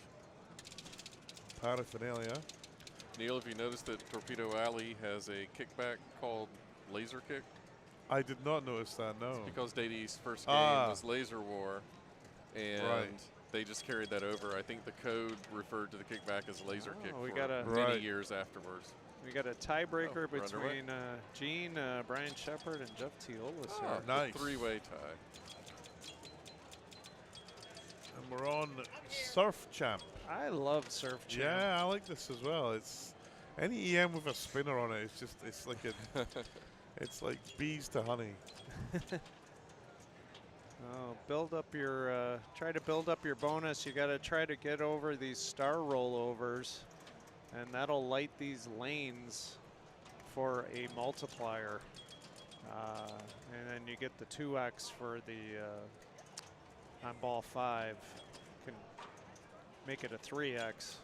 paraphernalia. Neil, have you noticed that Torpedo Alley has a kickback called Laser Kick? I did not notice that, no. Because Day's first game was Laser War, and Right. they just carried that over. I think the code referred to the kickback as Laser Kick we for got a- many Right. years afterwards. We got a tiebreaker we're underway. between Gene, Brian Shepard, and Jeff Teolis Oh, here. nice. Three-way tie. And we're on Surf Champ. I love Surf Champ. Yeah, I like this as well. It's any EM with a spinner on it. It's like it's like bees to honey. Build up your, try to build up your bonus. You got to try to get over these star rollovers, and that'll light these lanes for a multiplier. And then you get the 2x for the on ball 5. Can make it a 3x.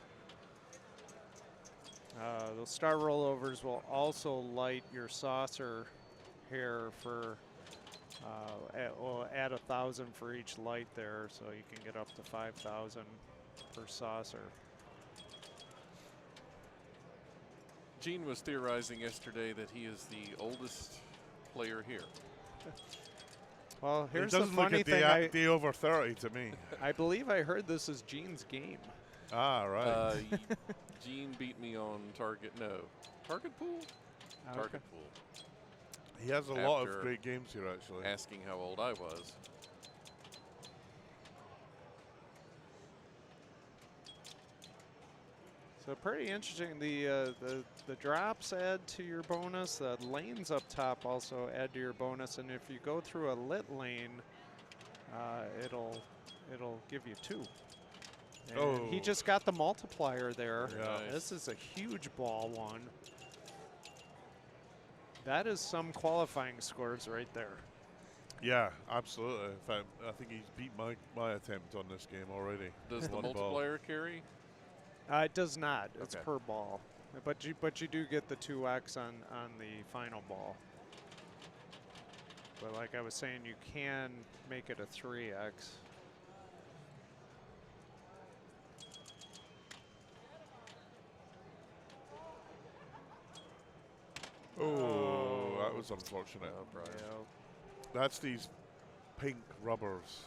Those star rollovers will also light your saucer here for we'll add 1,000 for each light there, so you can get up to 5,000 per saucer. Gene was theorizing yesterday that he is the oldest player here. Well, It here's the doesn't look funny at thing. the over 30 to me. I believe I heard this is Gene's game. Right. Gene beat me on target. No, target pool. Target pool. He has a lot After of great games here, actually. Asking how old I was. So pretty interesting. The drops add to your bonus. The lanes up top also add to your bonus. And if you go through a lit lane, it'll give you 2. And he just got the multiplier there. Yeah. Nice. This is a huge ball one. That is some qualifying scores right there. Yeah, absolutely. In fact, I think he's beat my attempt on this game already. Does the One ball. multiplier carry? It does not. It's Okay. per ball, but you do get the 2x on the final ball. But like I was saying, you can make it a 3x. Oh, that was unfortunate. Oh, Brian. Yeah. That's these pink rubbers.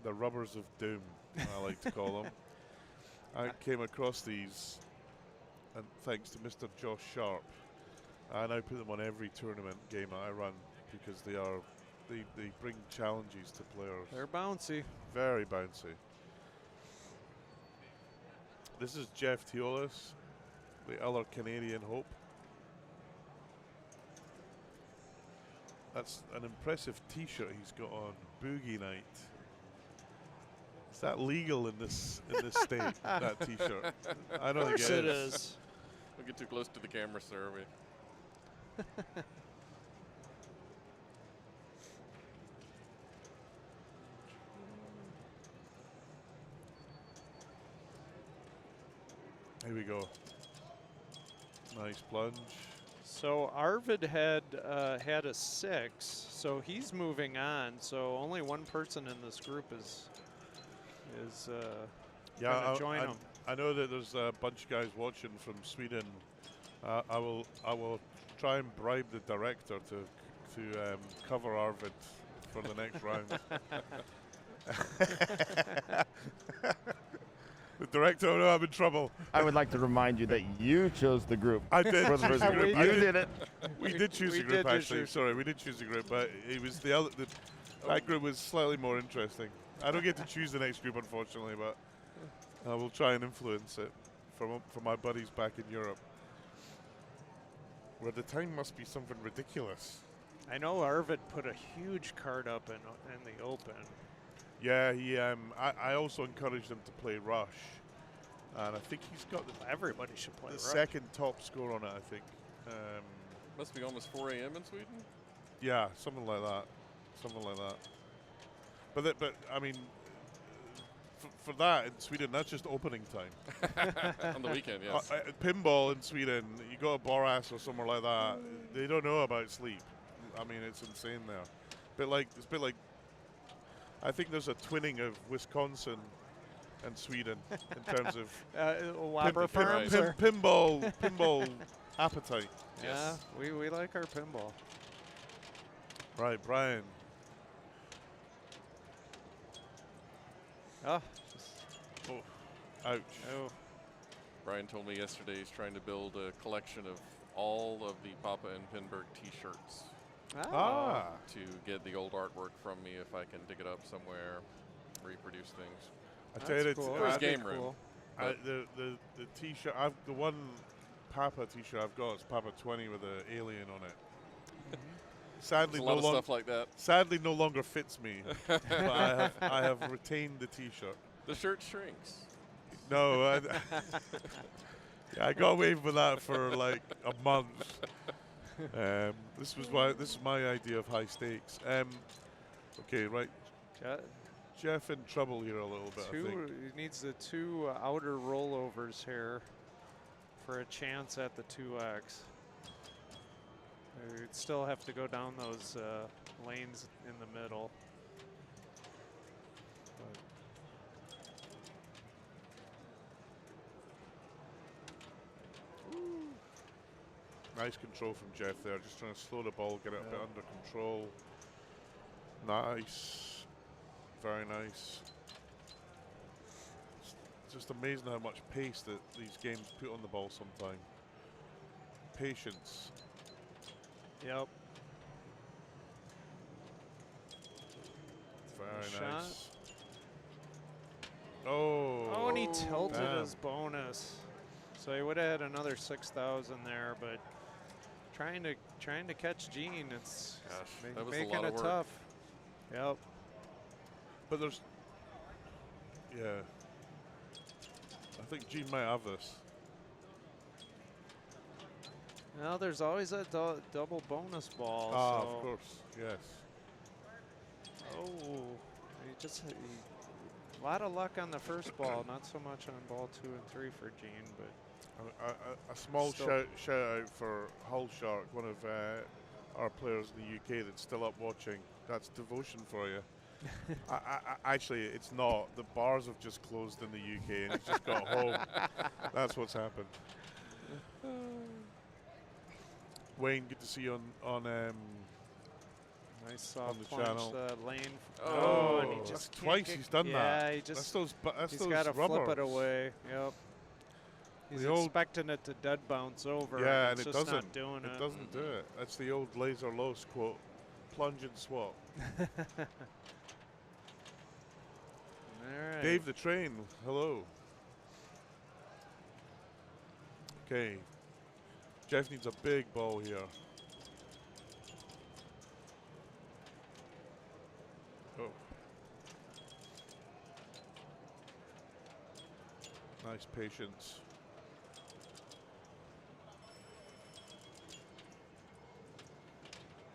The rubbers of doom, I like to call them. I came across these, and thanks to Mr. Josh Sharp, I now put them on every tournament game that I run because they bring challenges to players. They're bouncy. Very bouncy. This is Jeff Teolis, the other Canadian hope. That's an impressive T-shirt he's got on. Boogie Night. Is that legal in this state? That T-shirt? I don't think it is. Don't get too close to the camera, sir. Here we go. Nice plunge. So Arvid had had a 6, so he's moving on. So only one person in this group is Yeah, join him. I know that there's a bunch of guys watching from Sweden. I will try and bribe the director to cover Arvid for the next round. The director, oh no, I'm in trouble. I would like to remind you that you chose the group. I did for the choose first the group. group. You did it. We did choose we a group, did actually. Sorry, we did choose a group, but it was the other. That group was slightly more interesting. I don't get to choose the next group, unfortunately, but I will try and influence it for my buddies back in Europe, where the time must be something ridiculous. I know Arvid put a huge card up in the open. Yeah, he. I also encouraged him to play Rush, and I think he's got Everybody should play the Rush. second top score on it. I think. Must be almost 4 a.m. in Sweden. Yeah, something like that. Something like that. But I mean, for that in Sweden, that's just opening time. On the weekend, yes. Pinball in Sweden, you go to Boras or somewhere like that, they don't know about sleep. I mean, it's insane there. It's a bit like. I think there's a twinning of Wisconsin and Sweden in terms of pinball appetite. Yeah, we like our pinball. Right, Brian. Oh, Ouch. oh. Brian told me yesterday he's trying to build a collection of all of the Papa and Pinberg T-shirts to get the old artwork from me if I can dig it up somewhere, reproduce things. I tell you, That's cool. There's That'd be game room. cool. the T-shirt, the one Papa T-shirt I've got is Papa 20 with an alien on it. Sadly, There's a lot of stuff like that. Sadly, no longer fits me. But I have retained the T-shirt. The shirt shrinks. No, I got away with that for like a month. This is my idea of high stakes. Okay, right. Jeff in trouble here a little bit. I think. He needs the 2 outer rollovers here for a chance at the 2x. We'd still have to go down those lanes in the middle. Nice control from Jeff there, just trying to slow the ball, get it a bit under control. Nice. Very nice. It's just amazing how much pace that these games put on the ball sometimes. Patience. Yep. Very Shot. nice. Oh. And he tilted damn. his bonus. So he would have had another 6,000 there, but trying to catch Gene, it's Gosh, that was a making lot it of work. tough. Yep. But there's, yeah. I think Gene might have this. Well, there's always a double bonus ball. Ah, so of course, yes. Oh, a lot of luck on the first ball, not so much on ball 2 and 3 for Gene, but. A small Still. shout out for Hull Shark, one of our players in the UK that's still up watching. That's devotion for you. Actually, it's not. The bars have just closed in the UK and he's just got home. That's what's happened. Wayne, good to see you on Nice soft the plunge channel. Lane. Oh, and he that's just can't twice get- he's done yeah, that. he just That's he's those got to rubbers. flip it away. Yep. He's The old- expecting it to dead bounce over. Yeah, and and it's it just doesn't. not doing it. It doesn't do it. That's the old Laser Los quote: plunge and swap. All right. Dave the Train, hello. Okay. Jeff needs a big ball here. Nice patience.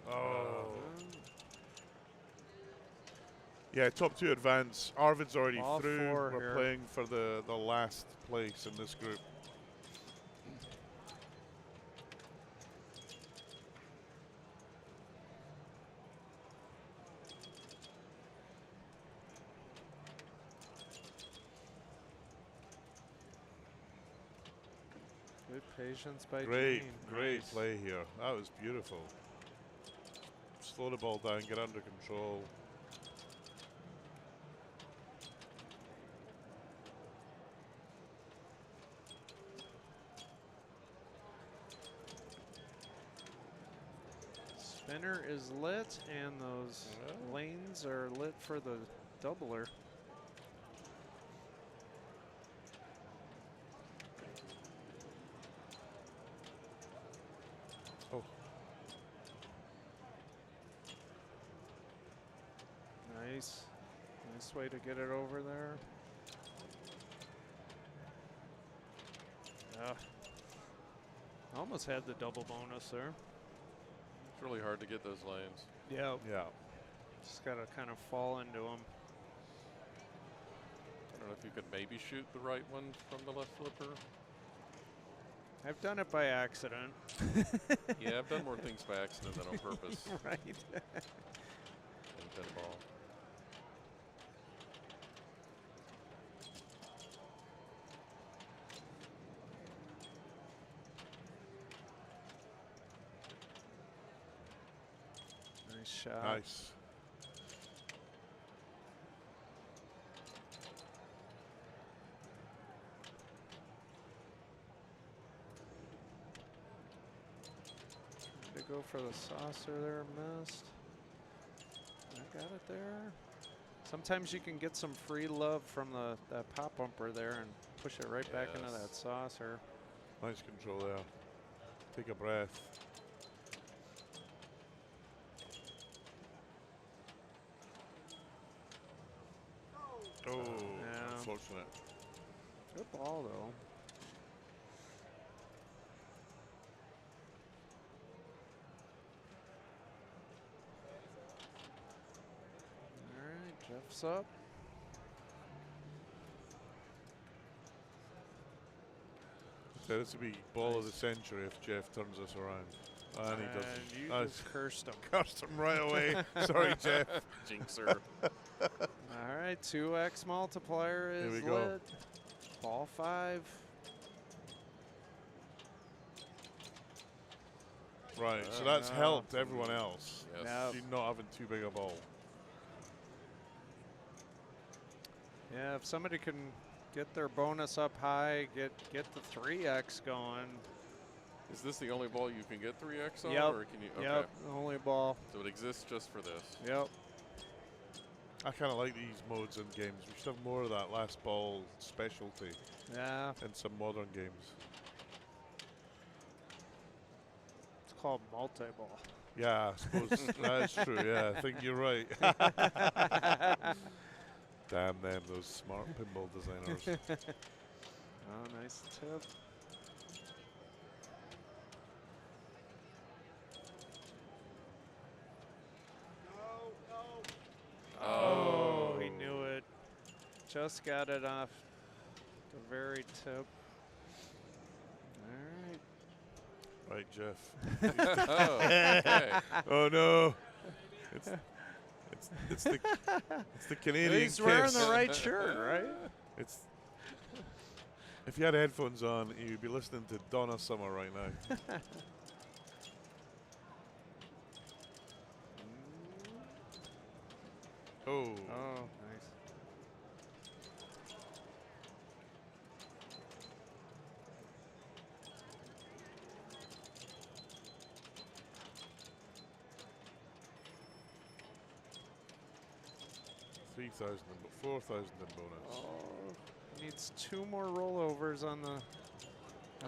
Oh. Yeah, top 2 advance. Arvid's already All through. 4 We're here. playing for the last place in this group. Good patience by Great, Gene. great Nice. play here. That was beautiful. Slow the ball down, get under control. Spinner is lit, and those lanes are lit for the doubler. Oh. Nice. Nice way to get it over there. Almost had the double bonus there. It's really hard to get those lanes. Yeah. Yeah. Just got to kind of fall into them. I don't know if you could maybe shoot the right one from the left flipper. I've done it by accident. Yeah, I've done more things by accident than on purpose Right. in pinball. Nice shot. Nice. To go for the saucer there, missed. I got it there. Sometimes you can get some free love from the pop bumper there and push it right back into that saucer. Nice control there. Take a breath. Oh, Yeah. unfortunate. Good ball though. All right, Jeff's up. So this would be ball of the century if Jeff turns us around. And he doesn't. And you Ah, just cursed him. cursed him right away. Sorry, Jeff. Jinxer. All right, 2x multiplier Here is we go. lit. Ball 5. Right, so that's no. helped everyone else. Yes. Yep. You not having too big a ball. Yeah, if somebody can get their bonus up high, get the 3x going. Is this the only ball you can get 3x on? Yep. Or can you? Okay. Yep, only ball. So it exists just for this. Yep. I kind of like these modes in games. We should have more of that last ball specialty Yeah, in some modern games. it's called multi-ball. Yeah, I suppose that's true. Yeah, I think you're right. Damn them, those smart pinball designers. Oh, nice tip. Oh, he knew it. Just got it off the very tip. All right. Right, Jeff. Oh, okay. Oh no. It's the Canadian He's wearing kiss. the right shirt, right? It's if you had headphones on, you'd be listening to Donna Summer right now. Oh. Oh, nice. $3,000 and 4,000 in bonus. Oh, needs 2 more rollovers on the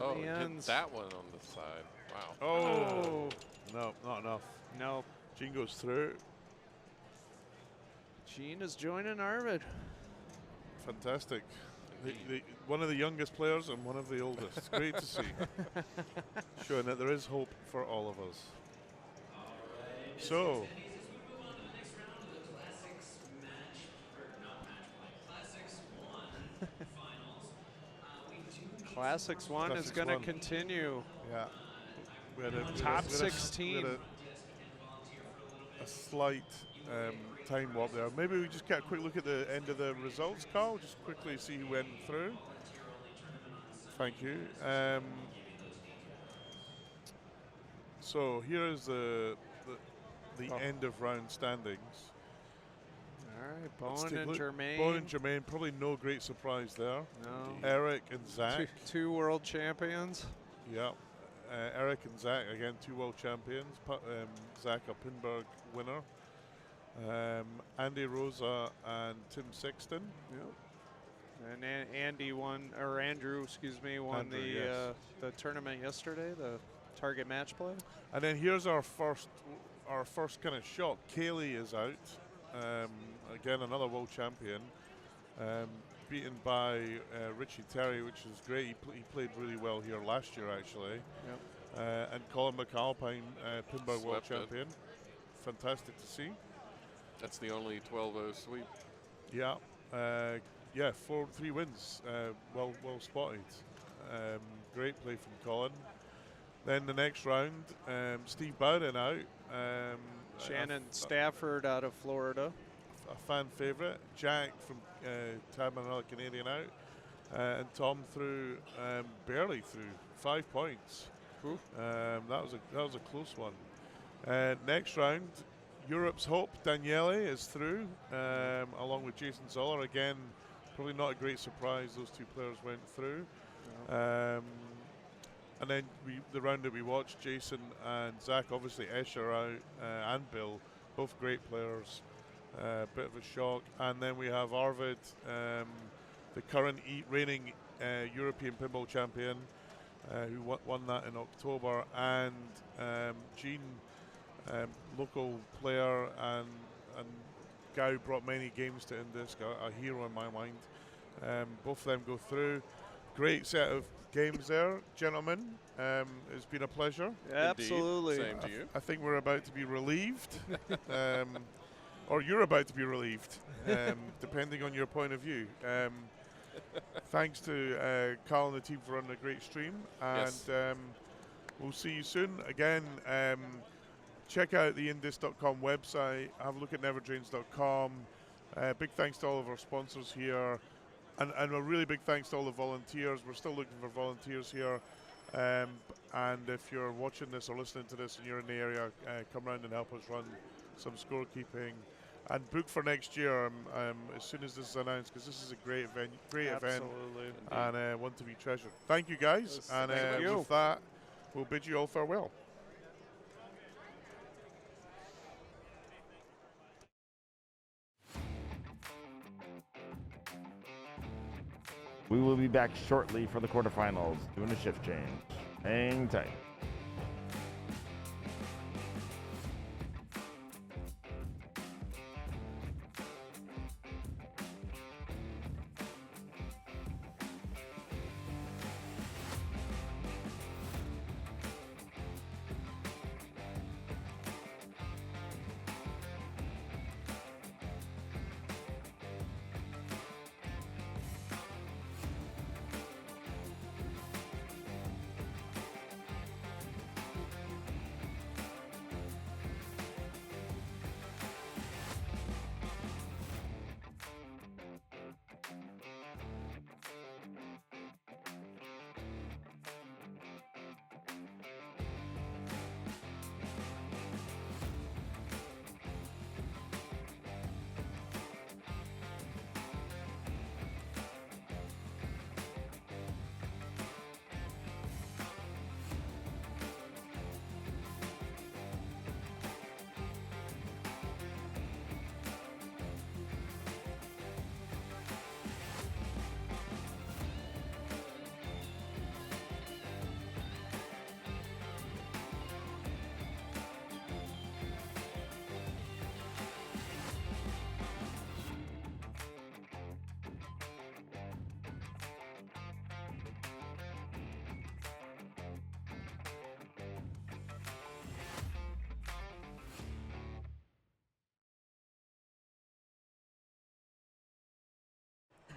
Oh, the hit ends. that one on the side. Wow. Oh. No, not enough. Nope. Gene goes through. Gene is joining Arvid. Fantastic. One of the youngest players and one of the oldest. It's great to see. Showing that there is hope for all of us. So, Classics 1 is Classics going to 1. continue. yeah. We had a Top we had a 16. a slight time warp there. Maybe we just get a quick look at the end of the results, Carl. Just quickly see who went through. Thank you. So here is the end of round standings. All right, Let's Bowen take a and look. Jermaine. Bowen and Jermaine, probably no great surprise there. No. Eric and Zach. Two world champions. Yeah. Eric and Zach, again, 2 world champions. Zach, a Pinball winner. Andy Rosa and Tim Sexton. Yep. And Andy won, or Andrew, excuse me, won Andrew, yes. the tournament yesterday, the target match play. And then here's our first kind of shock. Kaylee is out. Again, another world champion. Beaten by Richie Terry, which is great. He played really well here last year, actually. Yep. And Colin McAlpine, Pinball world Swept it. champion. Fantastic to see. That's the only 12-0 sweep. Yeah. Yeah, 3 wins. Well spotted. Great play from Colin. Then the next round, Steve Bowden out. Shannon Stafford out of Florida. A fan favourite. Jack from Tam, another Canadian out. And Tom through, barely through, 5 points. That was a close one. Next round, Europe's Hope Daniele is through, along with Jason Zoller. Again, probably not a great surprise. Those 2 players went through. And then the round that we watched, Jason and Zach, obviously Escher out, and Bill, both great players. Bit of a shock. And then we have Arvid, the current reigning European Pinball champion, who won that in October, and Gene, local player and guy who brought many games to INDISC, a hero in my mind. Both of them go through. Great set of games there, gentlemen. It's been a pleasure. Absolutely. Same to you. I think we're about to be relieved. Or you're about to be relieved, depending on your point of view. Thanks to Carl and the team for running a great stream. And Yes. We'll see you soon. Again, check out the INDISC.com website. Have a look at neverdrains.com. Big thanks to all of our sponsors here. And a really big thanks to all the volunteers. We're still looking for volunteers here. And if you're watching this or listening to this and you're in the area, come around and help us run some scorekeeping. And book for next year as soon as this is announced, because this is a great event, Absolutely. and one to be treasured. Thank you, guys. Yes, And thank you. with that, we'll bid you all farewell. We will be back shortly for the quarterfinals, doing a shift change. Hang tight.